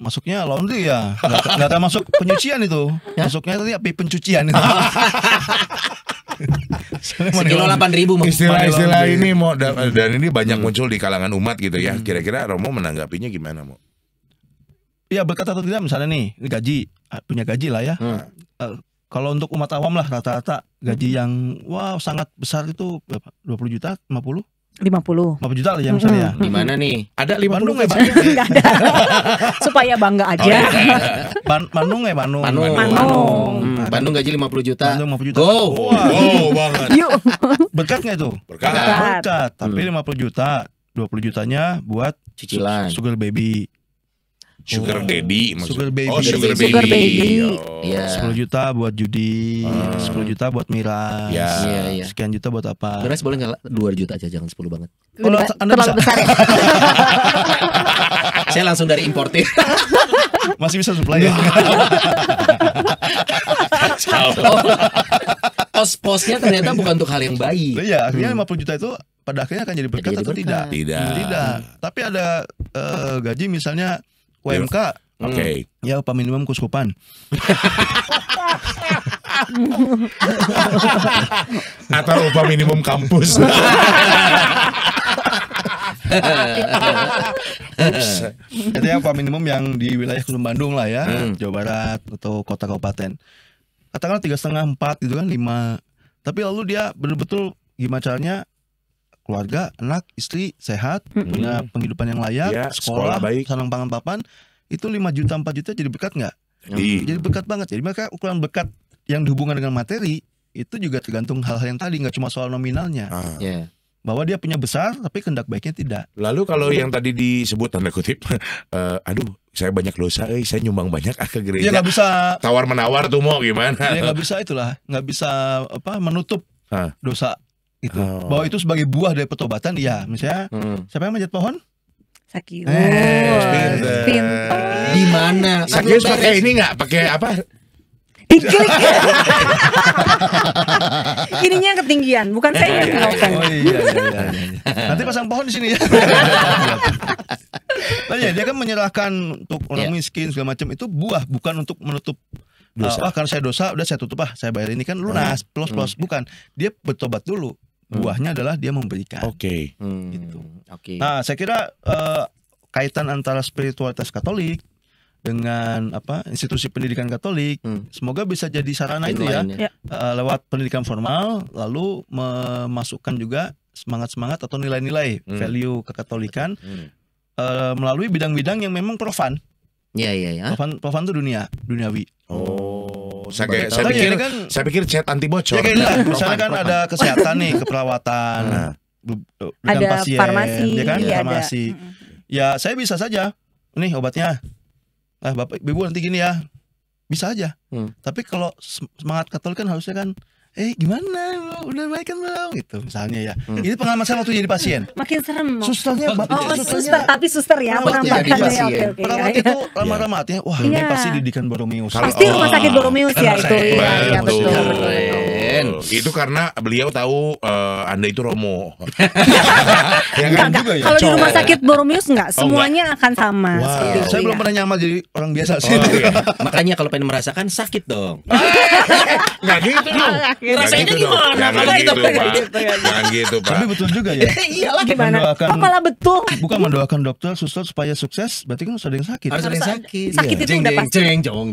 masuknya laundry ya, nggak termasuk penyucian itu. Masuknya tadi api pencucian itu. sekilo 8.000 Bang. Istilah-istilah ini mau dan ini banyak muncul di kalangan umat gitu ya. Kira-kira Romo menanggapinya gimana, Mo? Iya, berkat atau tidak misalnya nih, ini gaji, punya gaji lah ya. Kalau untuk umat awam lah rata-rata gaji yang sangat besar itu berapa? 20 juta, 50? 50. 50 juta lah ya misalnya. Gimana nih? Ada Bandung 50 ya, gaji. Enggak ada. Supaya bangga aja. Bandung ya Bandung. Bandung gaji 50 juta. Bandung 50 juta. Go. Wow banget. Yuk. Berkat nggak itu? Berkat. Berkat. Tapi 50 juta, 20 jutanya buat Cicilan. sugar baby. Sugar daddy maksud. Sugar baby. Oh, sugar Sugar baby. baby. Oh. Iya. 10 juta buat judi, 10 juta buat miras, Ya. Iya. sekian juta buat apa? Beras boleh nggak 2 juta aja, jangan 10 banget. Kalau Anda Terlalu bisa, besar ya. Saya langsung dari importir. masih bisa supply ya. Pos-posnya ternyata bukan untuk hal yang baik. Iya, akhirnya 50 juta itu pada akhirnya akan jadi berkat Jadi atau berkat. tidak? Tidak. Tapi ada gaji misalnya UMK, Oke. ya upah minimum keuskupan. Atau upah minimum kampus. Itu ya upah minimum yang di wilayah Khusus Bandung lah ya, Jawa Barat atau kota kabupaten. Katakanlah 3,5 4 gitu kan, 5 tapi lalu dia betul-betul gimana caranya keluarga, anak, istri sehat, punya penghidupan yang layak, Ya, sekolah sekolah, baik. sarang pangan papan, itu 5 juta 4 juta jadi berkat nggak? Iya. Jadi berkat banget. Jadi maka ukuran berkat yang dihubungkan dengan materi itu juga tergantung hal-hal yang tadi, nggak cuma soal nominalnya. Ah. Ya. Bahwa dia punya besar tapi kehendak baiknya tidak. Lalu kalau yang tadi disebut tanda kutip, aduh saya banyak dosa, saya nyumbang banyak ke Dia gereja. nggak bisa, Tawar menawar tuh mau gimana? dia nggak bisa itulah, nggak bisa menutup Ah. dosa itu. Oh. Bahwa itu sebagai buah dari pertobatan, iya. Misalnya siapa yang manjat pohon? Sakius. pinter. Pinter. Di mana? Sakius pakai ini nggak? Pakai apa? Diklik. Ininya ketinggian, bukan saya yang melakukan. Oh iya. Nanti pasang pohon di sini ya. Nah, ya, dia kan menyerahkan untuk orang miskin segala macam, itu buah, bukan untuk menutup Dosa. karena saya dosa udah saya tutup, saya bayar ini kan lunas, plus bukan. Dia bertobat dulu. Buahnya adalah dia memberikan. Oke. Gitu. Oke. Nah, saya kira kaitan antara spiritualitas Katolik dengan institusi pendidikan Katolik, semoga bisa jadi sarana itu ya, Inline-nya. lewat pendidikan formal, lalu memasukkan juga semangat atau nilai-nilai value kekatolikan melalui bidang-bidang yang memang profan. Iya. Profan itu duniawi. Oh, Sebagai saya tahu. pikir Ya, kan- saya pikir chat anti bocor. Ya kayak misalnya kan ada kesehatan nih, keperawatan, berikan Ada pasien, farmasi, ya kan, iya, ada. farmasi. Ya saya bisa saja, nih obatnya. Bapak Ibu nanti gini ya, bisa aja. Tapi kalau semangat Katolik kan harusnya kan, gimana lu udah baik kan belum? Gitu misalnya ya. Ini pengalaman saya waktu jadi pasien. Makin serem. Susternya Oh, suster, tapi suster ya Perawatnya jadi penampakannya. pasien. Oke. perawat itu ramah-ramah artinya, wah ini Iya. pasti didikan Boromeus. Pasti rumah sakit Boromeus ya itu. Iya, betul. Keren. Itu karena beliau tahu Anda itu Romo. Ya Enggak, kan? enggak. Kalau di rumah sakit Boromeus enggak, Oh, semuanya akan sama. Wow. Seperti itu, Saya belum ya. pernah nyamar jadi orang biasa sih. Oh, iya. Makanya kalau pengen merasakan sakit dong. Nggak gitu dong. Rasanya Nggak gitu gimana dong. kalau Jangan kita gitu, pengen Pak. gitu ya? Jangan gitu, Pak. Tapi betul juga ya. Iyalah. Gimana? Mendoakan- Oh, malah betul. Bukan mendoakan dokter, suster supaya sukses, berarti kan harus ada yang sakit. Harus ada yang sakit. Sakit itu udah pasti. Jeng jong.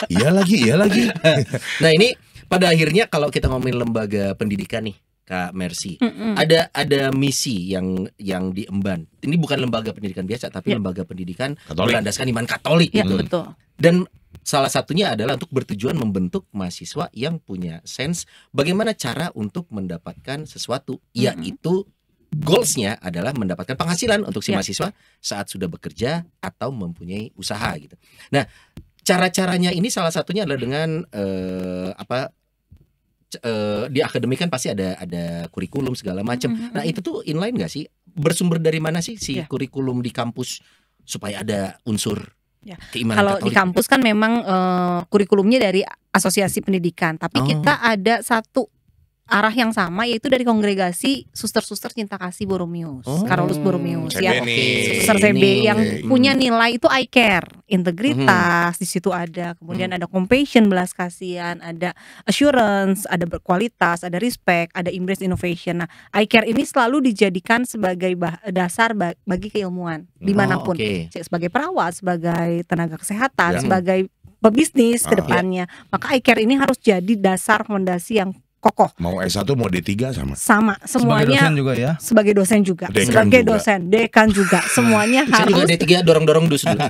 Iya lagi. Nah ini pada akhirnya kalau kita ngomongin lembaga pendidikan nih Kak Mercy, ada misi yang diemban. Ini bukan lembaga pendidikan biasa, tapi lembaga pendidikan Katolik. berlandaskan iman Katolik. Ya, gitu. betul. Dan salah satunya adalah untuk bertujuan membentuk mahasiswa yang punya sense bagaimana cara untuk mendapatkan sesuatu, yaitu goalsnya adalah mendapatkan penghasilan untuk si Ya. mahasiswa saat sudah bekerja atau mempunyai usaha gitu. Nah, cara-caranya ini salah satunya adalah dengan di akademik kan pasti ada kurikulum segala macam. Nah, itu tuh inline nggak sih? Bersumber dari mana sih si Ya. kurikulum di kampus supaya ada unsur Ya. keimanan Kalau di Katolik? kampus kan memang kurikulumnya dari asosiasi pendidikan, tapi kita ada satu arah yang sama, yaitu dari kongregasi suster-suster cinta kasih Boromeus, Carolus Boromeus CB ya. nih. Suster CB yang Oke. punya nilai itu I care, integritas di situ ada, kemudian ada compassion, belas kasihan, ada assurance, ada berkualitas, ada respect, ada embrace innovation. Nah, I care ini selalu dijadikan sebagai dasar bagi keilmuan dimanapun, oke. sebagai perawat, sebagai tenaga kesehatan, Ya. sebagai pebisnis ke depannya. Maka I care ini harus jadi dasar fondasi yang kokoh. Mau S1 mau D3 sama. Sama Sebagai semuanya dosen juga ya. sebagai dosen juga, Dekan sebagai juga. dosen, dekan juga, semuanya Saya juga harus D3 dorong-dorong dus dulu.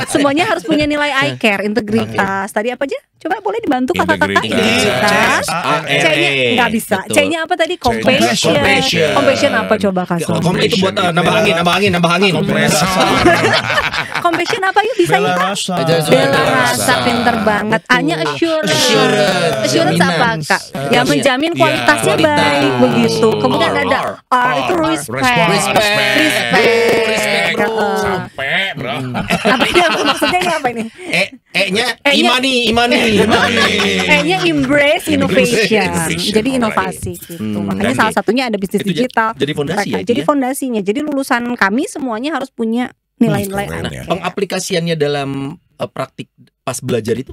semuanya harus punya nilai I care, integritas. Tadi apa aja? Coba boleh dibantu kakak-kakak. Integritas. C-nya nggak bisa. Betul. C-nya apa tadi? Compassion. Compassion. Compassion apa coba kasih? Itu buat nambah angin. Kompresor. Compassion apa yuk bisa Bela yuk? Kak? rasa. Bela rasa, pinter banget. A-nya assurance. Assurance apa Jaminan. Kak? Ya menjamin kualitasnya kualitas. baik begitu. Kemudian ada R itu respect. Respect. Heeh. Sampai, bro. Apa ini? Maksudnya ini apa ini? E-nya E-nya- imani. E-nya embrace innovation. Innovation. Jadi inovasi gitu. Makanya Dan salah satunya ada bisnis itu digital. jadi fondasi Mereka. ya, Jadi dia? fondasinya. Jadi lulusan kami semuanya harus punya nilai-nilai Keren anak. ya. Pengaplikasiannya dalam praktik pas belajar itu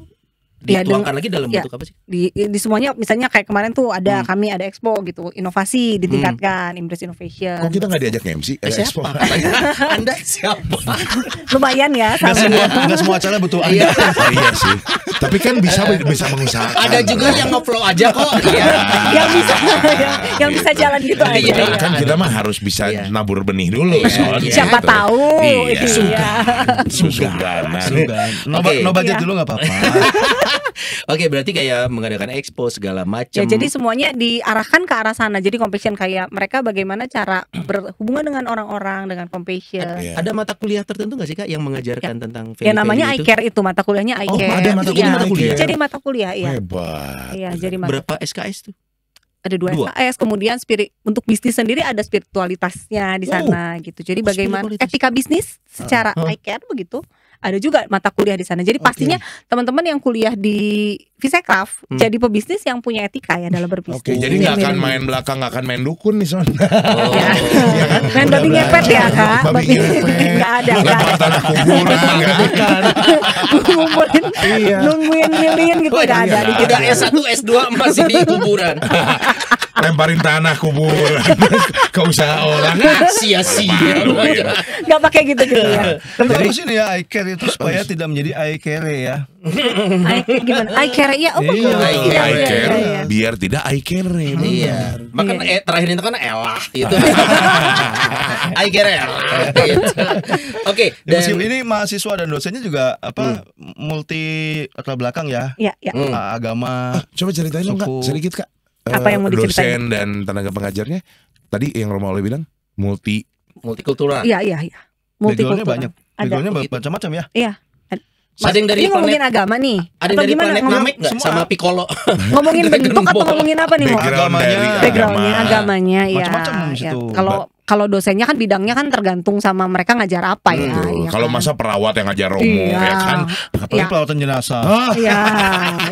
Ya, dituangkan lagi dalam ya. bentuk apa sih? Di semuanya, misalnya kayak kemarin tuh kami ada expo gitu, inovasi ditingkatkan, embrace innovation. Kok kita nggak diajak MC? Expo. Siapa? Anda siapa? Lumayan ya Nggak sama. nggak semua acara butuh Iya. Anda. Iya sih. Tapi kan bisa mengusahakan. Ada juga yang nge-flow aja kok. Iya. yang bisa yang bisa jalan gitu aja. Iya. ya. Kan kita mah harus bisa Iya. nabur benih dulu. Iya. soalnya Siapa gitu. tahu. Iya. Iya. Suganan. Sugan. Oke. No budget Iya. dulu nggak apa-apa. Oke, berarti kayak mengadakan expo segala macam. Ya, jadi semuanya diarahkan ke arah sana. Jadi compassion kayak mereka bagaimana cara berhubungan dengan orang-orang dengan compassion. Iya. ada mata kuliah tertentu nggak sih Kak yang mengajarkan tentang Ya namanya value-value I care itu mata kuliahnya I Oh, care. ada mata Iya, kuliah I care. Jadi mata kuliah ya. Hebat. Iya, jadi mata Berapa SKS tuh? ada dua Dua. SKS, kemudian untuk bisnis sendiri ada spiritualitasnya di sana gitu. Jadi bagaimana spiritualitas. etika bisnis secara I care begitu. Ada juga mata kuliah di sana. Jadi pastinya teman-teman yang kuliah di Visekraf jadi pebisnis yang punya etika ya dalam berbisnis. Oke, jadi nggak akan main belakang, nggak akan main dukun nih son. Oh. Ya. Main babi ngepet ya Kak. Babi ngepet. Nggak ada. Lempar tanah kuburan nggak akan. Ngumpulin, Iya. nungguin lilin gitu nggak ada. Iya. Udah S1, S2 masih di kuburan. Lemparin tanah kuburan ke usaha orang. Sia-sia. Nggak pakai gitu ya. Tapi bagus ini ya I care itu supaya tidak menjadi I care ya. Gimana? I care ya. Oh Iya, bagus. I Iya, I iya, care iya. biar tidak I care. Iya. Bahkan terakhir itu kan elah gitu. I care elah. Gitu. Oke, Ya, dan ini mahasiswa dan dosennya juga multi latar belakang ya. Iya, iya. Agama. Coba ceritain dong Kak, Suku. sedikit Kak. Apa yang mau diceritain? Dosen dan tenaga pengajarnya tadi yang Roma oleh bilang multikultural. Iya, iya, iya. Backgroundnya Multikultural. banyak. Ada. Backgroundnya Gitu. macam-macam ya. Iya. Ada yang dari Ini ngomongin planet agama nih. ada yang Atau dari gimana? planet Namek nggak Semua. sama Piccolo? Ngomongin Dragon bentuk atau Ball. ngomongin apa nih? Mo? background Agamanya. dari Backgroundnya agama. agamanya ya. Macam-macam di Ya. situ. Kalau dosennya kan bidangnya kan tergantung sama mereka ngajar apa ya. Betul. ya Kalau kan? masa perawat yang ngajar Romo Iya. ya kan. Apalagi Iya. perawatan jenazah. Iya,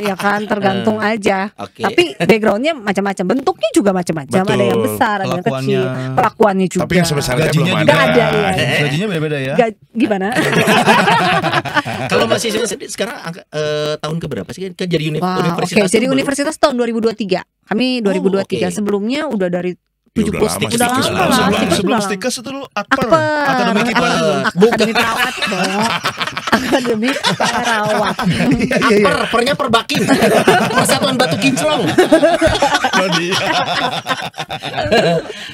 ya kan tergantung aja. Oke. Tapi backgroundnya macam-macam, bentuknya juga macam-macam. Ada yang Betul. besar, ada yang Pelakuannya. kecil, pelakuannya juga. Tapi yang sebesarnya belum Gajinya ada. Nggak ada, iya. Gajinya beda-beda ya. Gimana? Kalau masih sekarang tahun keberapa sih kan jadi Wow, universitas? oke. Jadi tuh baru- universitas tahun 2023. Kami 2023. oke. Sebelumnya udah dari Ya, 70 udah lama udah sih, lama sebelum- lah. sebelum- Stikers Sebelum udah lama. stiker itu dulu Akper. Akper. Akademi Kipas. Akademi perawat dong. Akademi perawat. Akper, pernya perbakin. Persatuan Batu Kinclong.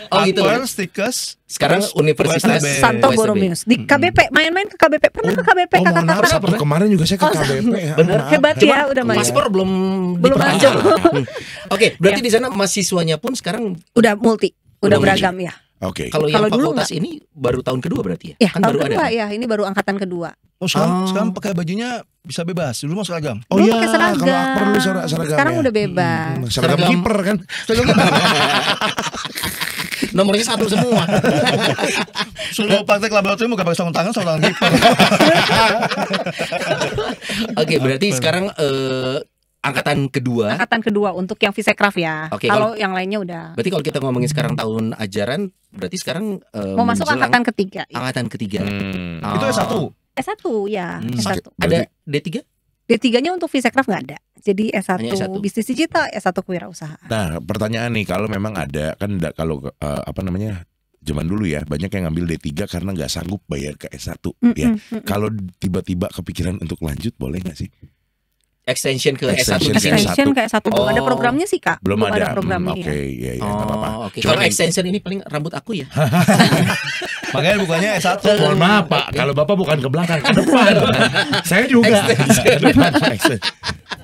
Oh gitu. Akper, Stikers. Sekarang Universitas USTB. Santo USTB. Borromeus di KBP, main-main ke KBP. Pernah ke KBP Oh, mohon maaf, kakak-kakak? Sabtu kemarin juga saya ke KBP ya. Bener. Maaf. Hebat Cuma ya, udah main. paspor belum Belum diperpanjang. Oke, berarti di sana mahasiswanya pun sekarang Udah multi, udah Udah beragam ya. Oke. kalau yang Kalau dulu fakultas ini baru tahun kedua berarti ya? Ya, Kan tahun baru kedua ada. ya, ini baru angkatan kedua. Oh, sekarang, Oh. sekarang pakai bajunya bisa bebas. Dulu mau seragam. Oh Dulu iya, pakai seragam. kalau Akper dulu seragam Sekarang ya. udah bebas. Seragam Seragam. kiper kan. Nomornya satu semua. Suruh praktek laboratorium bukan pakai sarung tangan kiper. Oke, berarti sekarang angkatan kedua. Angkatan kedua untuk yang Visekraf ya. Oke, Kalau yang lainnya udah Berarti kalau kita ngomongin sekarang tahun ajaran, berarti sekarang mau masuk menjelang angkatan ketiga. Ya. angkatan ketiga. Oh. Itu S1. S1 ya, S1. Ada D3? D3-nya untuk Visekraf nggak ada. Jadi S1, Hanya S1. bisnis digital, S1 kewirausahaan. Nah, pertanyaan nih, kalau memang ada kan kalau apa namanya? Zaman dulu ya, banyak yang ngambil D3 karena nggak sanggup bayar ke S1 ya. Kalau tiba-tiba kepikiran untuk lanjut boleh nggak sih? Extension ke S1 Extension di sini. Extension kayak satu belum ada Oh. programnya sih Kak. Belum ada. programnya. Oke, iya, iya, nggak apa-apa. Oh, oke. Cuman Kalau yang- extension ini paling rambut aku ya. Makanya bukannya S1. Mohon maaf Pak, kalau Bapak bukan ke belakang, ke depan. Saya juga. Ke depan.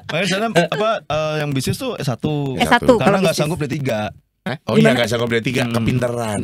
Makanya sana yang bisnis tuh S1. S1 Karena kalau nggak bisnis. sanggup D3. Oh iya, nggak sanggup D3, kepinteran.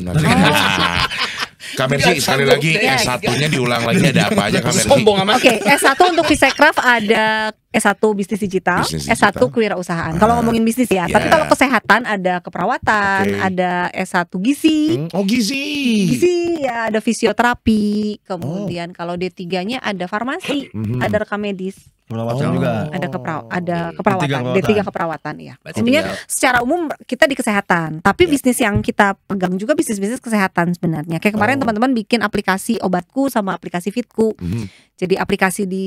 Kak Mercy, Nggak sekali sanggup, lagi ya. S1-nya diulang lagi, ada apa aja Kak Mercy? Sombong amat. Oke, S1 untuk Visekraf ada S1 bisnis digital, Bisnis S1 digital. kewirausahaan. Kalau ngomongin bisnis ya, tapi Ya. kalau kesehatan ada keperawatan, Oke. ada S1 gizi. Oh gizi. Gizi ya, ada fisioterapi. Kemudian kalau D3-nya ada farmasi, Mhm. ada rekam medis. Perawatan Oh. juga. Ada D3 keperawatan, keperawatan. D3 keperawatan ya. Berarti Sebenarnya tinggal- secara umum kita di kesehatan, tapi Ya. bisnis yang kita pegang juga bisnis kesehatan sebenarnya. Kayak kemarin Oh. teman-teman bikin aplikasi Obatku sama aplikasi Fitku. Mhm. Jadi aplikasi di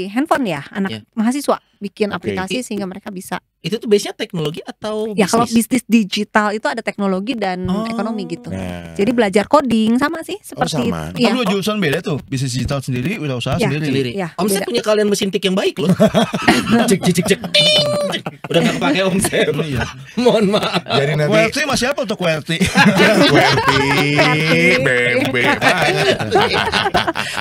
handphone ya, anak Ya. mahasiswa bikin Oke. aplikasi sehingga mereka bisa. Itu tuh base-nya teknologi atau Ya kalau bisnis? bisnis digital itu ada teknologi dan Oh. ekonomi gitu. Nah. Jadi belajar coding sama sih seperti sama. iya. Kan dua jurusan beda tuh, bisnis digital sendiri, wirausaha Ya. sendiri. Sendiri. Iya, Omset beda. punya kalian mesin tik yang baik loh. Cek cek cek cek. Udah nggak kepake omset. Iya. Mohon maaf. Jadi nanti QWERTY masih apa untuk QWERTY? BB.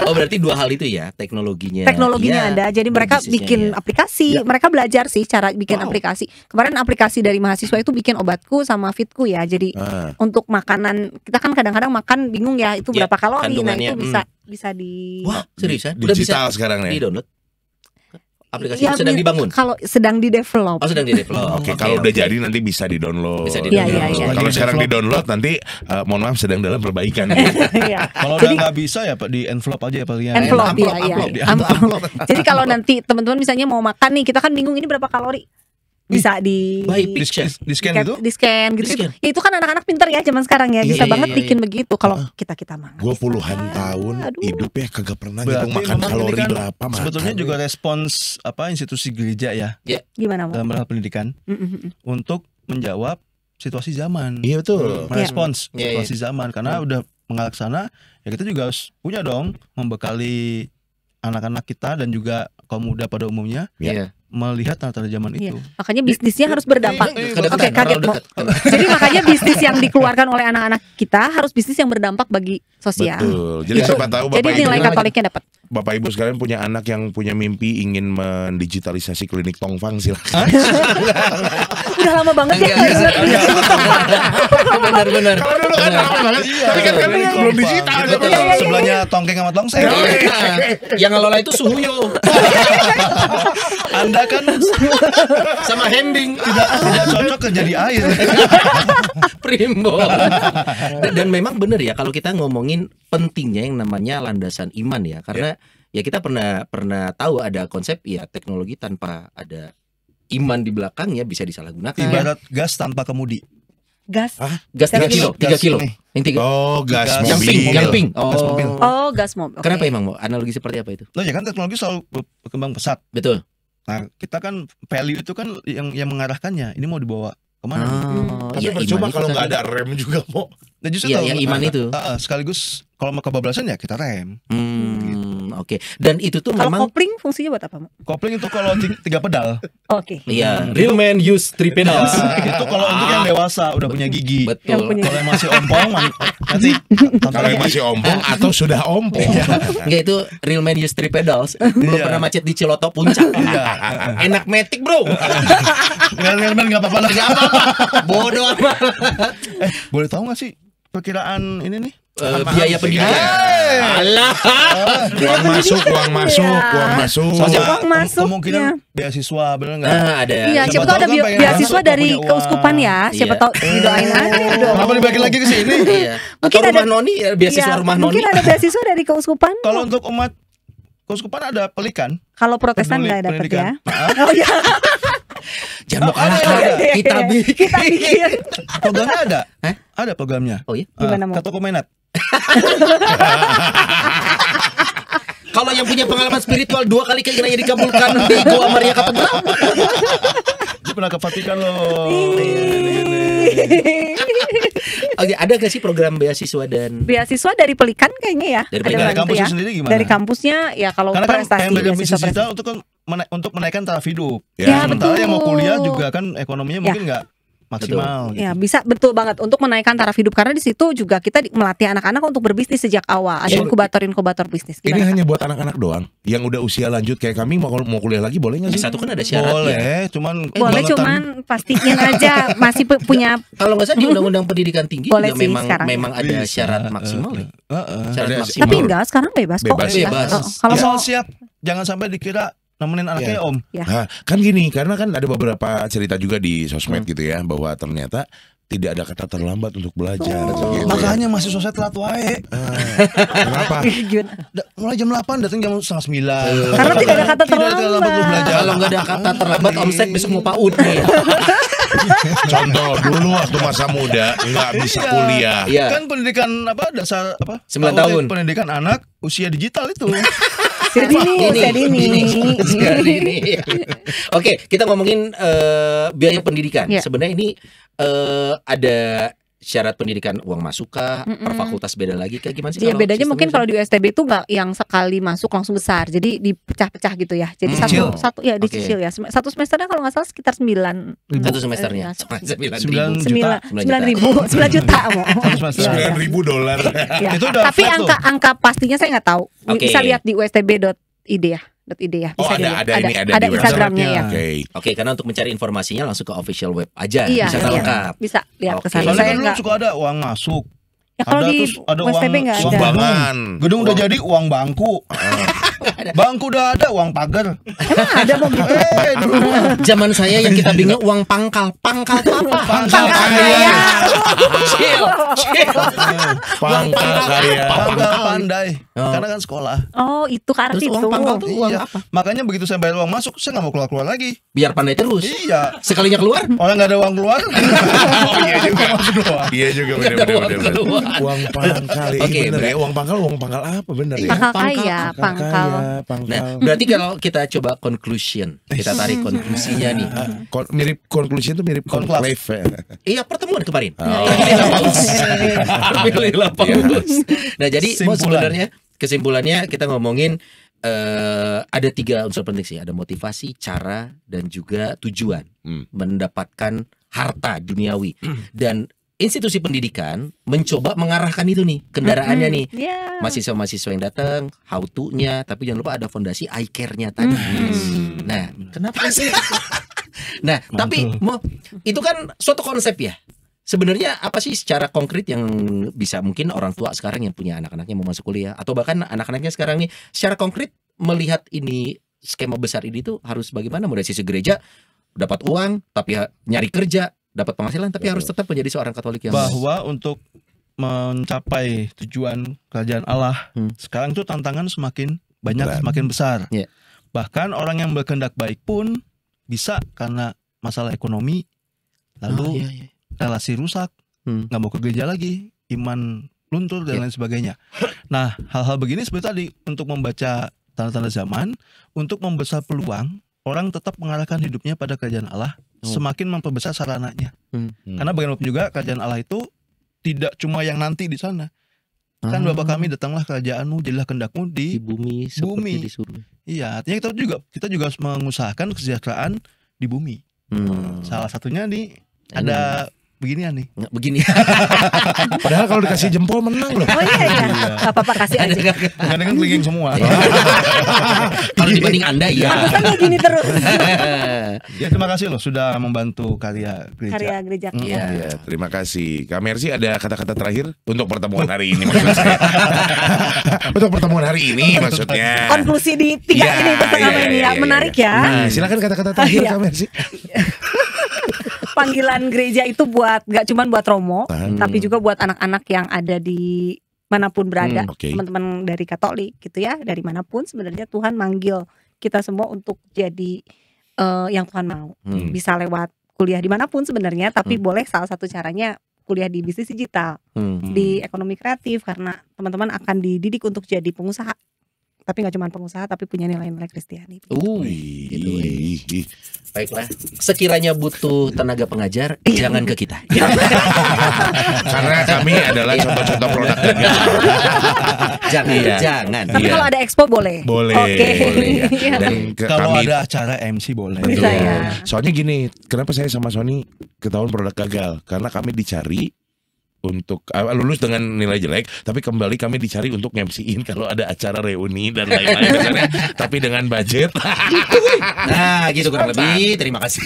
Oh berarti dua hal itu ya, teknologinya. Teknologinya Iya, ada, jadi mereka bisnisnya bikin ya. aplikasi, mereka belajar sih cara bikin Wow. aplikasi. Kemarin aplikasi dari mahasiswa itu bikin Obatku sama Fitku ya. Jadi Ah. untuk makanan kita kan kadang-kadang makan bingung ya itu Ya, berapa kalori. Nah kandungannya, itu bisa di Wah seriusan? Udah bisa Digital sekarang di nih. download? Aplikasi Ya, itu sedang dibangun. Kalau sedang di develop. Oh sedang di develop. Oke, kalau udah jadi nanti bisa di-download. Bisa Iya, iya, iya. Kalau Lagi sekarang develop. di-download nanti mohon maaf sedang dalam perbaikan. Iya. Kalau udah nggak bisa ya Pak di envelope aja ya paling. Envelope Amplop, ya, iya. amplop, Iya. Amplop. Jadi kalau nanti teman-teman misalnya mau makan nih, kita kan bingung ini berapa kalori. Bisa di By Di picture. scan gitu. di scan gitu. Di-scan. Ya, itu kan anak-anak pinter ya zaman sekarang ya, Iya, bisa iya, banget iya, bikin begitu. Kalau kita mah. Gue puluhan tahun Aduh. hidup ya kagak pernah Berarti ngitung makan memang ini kalori kan berapa makan. sebetulnya juga respons apa institusi gereja ya Gimana mau? dalam hal pendidikan untuk menjawab situasi zaman. Iya betul. Merespons Iya, iya. situasi zaman karena udah mengarah ke sana ya kita juga harus punya dong membekali anak-anak kita dan juga kaum muda pada umumnya Iya. melihat tanda-tanda zaman Iya. itu. Makanya bisnisnya harus berdampak. Kedeketan, Oke, kaget terlalu mau. dekat. Jadi makanya bisnis yang dikeluarkan oleh anak-anak kita harus bisnis yang berdampak bagi sosial. Betul. Jadi Iya. siapa tahu Jadi Bapak nilai Ibu, Katoliknya dapat. Bapak Ibu sekalian punya anak yang punya mimpi ingin mendigitalisasi klinik Tongfang silakan. Udah lama banget ya. Benar-benar. Kalau dulu kan lama banget. Tapi kan kami belum digital. Betul. Iya, iya, iya. Sebelahnya tongkeng sama tongseng. Yang ngelola itu Suhuyo Anda kan sama Hending tidak cocok kerja di air. Primbon. Dan memang benar ya kalau kita ngomongin pentingnya yang namanya landasan iman ya, karena ya kita pernah tahu ada konsep ya teknologi tanpa ada iman di belakangnya bisa disalahgunakan. Ibarat gas tanpa kemudi. Gas. Gas 3 kilo, 3 Gas kilo. nih. Yang tiga. Oh, gas Gas. Yang mobil. pink, yang pink. Gas mobil. Oh, gas mobil. Oke. Kenapa emang mau? Analogi seperti apa itu? Loh ya kan teknologi selalu berkembang pesat. Betul. Nah, kita kan value itu kan yang mengarahkannya. Ini mau dibawa kemana? nih? Tapi ya, percuma iman itu kalau nggak tadi. ada rem juga mau. Nah, justru Iya, kalau yang iman itu. sekaligus kalau mau kebablasan ya kita rem. Oke. Dan itu tuh Kalau memang kopling fungsinya buat apa, Mo? Kopling itu kalau 3 pedal. Oke. iya, real man use 3 pedals. Itu kalau untuk yang dewasa udah punya gigi. Yang Betul. punya- Kalau yang masih ompong nanti Kalau yang masih ompong atau sudah ompong. Enggak, itu real man use 3 pedals. Belum Iya. pernah macet di Ciloto puncak. Enak metik, Bro. nggak apa-apa lah. Bodoh amat. Boleh tahu nggak sih perkiraan ini nih? Biaya pendidikan. Alah. Uang masuk, uang masuk, uang masuk. Soalnya uang masuk, Kemungkinan ya. beasiswa bener nggak? Ada. Iya, Siapa siapa tahu tahu ada kan pengen beasiswa masuk, dari nggak punya keuskupan uang. ya. Siapa Iya. tahu didoain aja. Kenapa dibagi lagi ke sini? Iya. Mungkin Atau rumah ada- noni, ya, beasiswa Iya, rumah noni. mungkin ada beasiswa dari keuskupan. Kalau untuk umat keuskupan ada pelikan. Kalau Protestan Peduli nggak dapat ya. pendidikan. Oh iya. Jangan mau Ada, kalah. ada. Kita bikin. Kita bikin. Programnya ada. Hah? Ada programnya. Oh iya. Gimana, Mo? Ke toko Menat. Kalau yang punya pengalaman spiritual 2 kali keinginannya dikabulkan di Goa Maria Katedral. Dia pernah ke Vatikan loh. Oke, ada gak sih program beasiswa dan Beasiswa dari Pelikan kayaknya ya. Dari Ada Pelikan. bantu Kampusnya ya. sendiri gimana? Dari kampusnya ya kalau Karena kan prestasi yang belajar beasiswa bisnis prestasi. digital untuk menaikkan taraf hidup. Ya, Sementara betul. yang mau kuliah juga kan ekonominya Ya. mungkin nggak maksimal. Gitu. Ya bisa betul banget untuk menaikkan taraf hidup karena di situ juga kita melatih anak-anak untuk berbisnis sejak awal. Ada inkubator bisnis. Ini Gimana? hanya buat anak-anak doang. Yang udah usia lanjut kayak kami mau kuliah lagi boleh nggak sih? satu kan ada syaratnya. Boleh, cuman Boleh bangetan. cuman pastiin aja masih punya Kalau nggak salah di Undang-Undang Pendidikan Tinggi Boleh juga sih, memang sekarang. memang ada syarat maksimal ya. Syarat Ada- maksimal. tapi enggak sekarang bebas kok. Bebas. Bebas. Kalau Asal mau siap, jangan sampai dikira nemenin anaknya Om. Nah, kan gini, karena kan ada beberapa cerita juga di sosmed gitu ya bahwa ternyata tidak ada kata terlambat untuk belajar. Oh. Gitu ya. Makanya mahasiswa saya telat wae. Kenapa? Gimana? Mulai jam 8 datang jam 8:30. Karena tidak ada kata Tidak ada terlambat. untuk belajar. Kalau nggak ada kata terlambat omset besok mau PAUD nih. Contoh dulu waktu masa muda nggak bisa Iya. kuliah. Iya. Kan pendidikan dasar 9 PAUD, tahun. pendidikan anak usia digital itu. Usia dini. Oke, kita ngomongin biaya pendidikan. Iya. Sebenarnya ini ada syarat pendidikan uang masuk kah? Per fakultas beda lagi kayak gimana sih? Ya kalau bedanya sistemnya mungkin sih? kalau di USTB itu nggak yang sekali masuk langsung besar, jadi dipecah-pecah gitu ya. Jadi Cicil. satu ya dicicil ya. Satu semesternya kalau nggak salah sekitar 9 satu semesternya. 9 juta. 9 juta mau. semester. $9.000. Ya. Itu udah Tapi flat tuh. angka pastinya saya nggak tahu. Oke. Bisa lihat di usdb.id ya. .id ya. Oh, Bisa ada dilihat. ini, ada di Instagramnya ya. Oke. Oke, karena untuk mencari informasinya langsung ke official web aja. Iya, Bisa iya. lengkap. Bisa lihat ke Oke. sana. Soalnya Saya kan dulu nggak. suka ada uang masuk. Ya kalau ada di terus ada USTB nggak uang ada. Sumbangan. Gedung udah jadi uang bangku. Bangku udah ada, uang pagar. Emang ada mau gitu. Dulu Zaman saya yang kita bingung uang pangkal. Pangkal itu apa? pangkal kaya. Chill. Pangkal kaya. Pangkal pandai. Oh. Karena kan sekolah. Oh, itu kartu Terus itu. uang pangkal tuh uang Iya. apa? Makanya begitu saya bayar uang masuk, saya nggak mau keluar-keluar lagi. Biar pandai terus. Iya. Sekalinya keluar Orang nggak ada uang keluar. Iya juga. Iya juga Nggak ada uang benar-benar. keluar. Uang pangkal. Oke, Iya bener berarti- ya. Uang pangkal apa bener ya? Pangkal Pangkal, kaya, pangkal. Pangkal. Nah, berarti kalau kita coba conclusion, kita tarik konklusinya nih. Mirip konklusi itu mirip Konklav. konklave. Iya, pertemuan kemarin. Oh. Terpilihlah Paulus. Nah, jadi mau Kesimpulan. sebenarnya kesimpulannya kita ngomongin ada 3 unsur penting sih, ada motivasi, cara, dan juga tujuan mendapatkan harta duniawi. Dan institusi pendidikan mencoba mengarahkan itu nih kendaraannya nih. Ya. Mahasiswa-mahasiswa yang datang, how to-nya, tapi jangan lupa ada fondasi eye care-nya tadi. Nah, kenapa sih? Nah, tapi itu kan suatu konsep ya. Sebenarnya apa sih secara konkret yang bisa mungkin orang tua sekarang yang punya anak-anaknya mau masuk kuliah atau bahkan anak-anaknya sekarang nih secara konkret melihat ini skema besar ini tuh harus bagaimana mulai sisi gereja dapat uang tapi nyari kerja, dapat penghasilan tapi harus tetap menjadi seorang Katolik yang Bahwa untuk mencapai tujuan kerajaan Allah, sekarang tuh tantangan semakin banyak, Berat. semakin besar. Iya. Bahkan orang yang berkehendak baik pun bisa karena masalah ekonomi, lalu relasi rusak, nggak mau ke gereja lagi, iman luntur dan lain sebagainya. Nah, hal-hal begini seperti tadi untuk membaca tanda-tanda zaman, untuk membesar peluang, orang tetap mengarahkan hidupnya pada kerajaan Allah, semakin memperbesar sarananya. Karena bagaimanapun juga kerajaan Allah itu tidak cuma yang nanti di sana. Kan Bapa kami datanglah kerajaanmu, jadilah kehendakmu di di bumi seperti bumi. di surga. Iya, artinya kita juga harus mengusahakan kesejahteraan di bumi. Salah satunya nih ada beginian nih. Nggak begini. Padahal kalau dikasih jempol menang loh. Oh iya ya. Gak apa-apa kasih aja. Karena kan kelingking semua. Kalau dibanding Anda ya. Kan mau gini terus. Ya terima kasih loh sudah membantu karya gereja. Karya gereja. Iya. Ya, terima kasih. Kak Mercy ada kata-kata terakhir untuk pertemuan hari ini maksud saya. Untuk pertemuan hari ini maksudnya. Konklusi di 3 Iya, ini pertama iya, ini iya, ya. iya, Menarik iya. ya. Nah, silakan kata-kata terakhir Iya. Kak Mercy. Panggilan gereja itu buat gak cuma buat Romo, tapi juga buat anak-anak yang ada di manapun berada, Oke. teman-teman dari Katolik gitu ya, dari manapun sebenarnya Tuhan manggil kita semua untuk jadi yang Tuhan mau. Bisa lewat kuliah dimanapun sebenarnya, tapi boleh salah satu caranya kuliah di bisnis digital, di ekonomi kreatif, karena teman-teman akan dididik untuk jadi pengusaha. Tapi nggak cuma pengusaha, tapi punya nilai-nilai Kristiani. Gitu. Ih. Baiklah. Sekiranya butuh tenaga pengajar, jangan ke kita. Karena kami adalah contoh-contoh produk gagal. Jangan, Iya. jangan. Tapi Iya. kalau ada expo boleh. Boleh, Oke. boleh ya. Iya. Dan Kalau kami ada acara MC boleh. Bisa Betul. ya. Soalnya gini, kenapa saya sama Sony ketahuan produk gagal? Karena kami dicari untuk lulus dengan nilai jelek, tapi kembali kami dicari untuk MC-in kalau ada acara reuni dan lain-lain misalnya, tapi dengan budget. Nah, gitu kurang lebih. Terima kasih.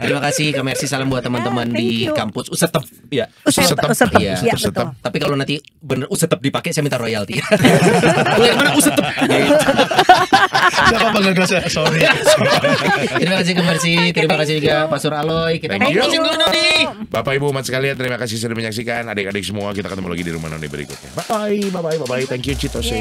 Terima kasih Kak Mercy, salam buat teman-teman Thank di you. kampus Usetep. Ya. Usetep. Iya, Iya, betul. Tapi kalau nanti bener Usetep dipakai, saya minta royalti. Mulai mana Usetep? Gitu. Siapa panggil saya? Sorry. Terima kasih Kak Mercy, terima kasih juga Pak Suraloy. Kita Thank you. closing dulu nih. Bapak Ibu umat sekalian, terima kasih sudah menyaksikan. Adik-adik semua, kita ketemu lagi di Rumah Noni berikutnya. Bye bye, thank you Citose.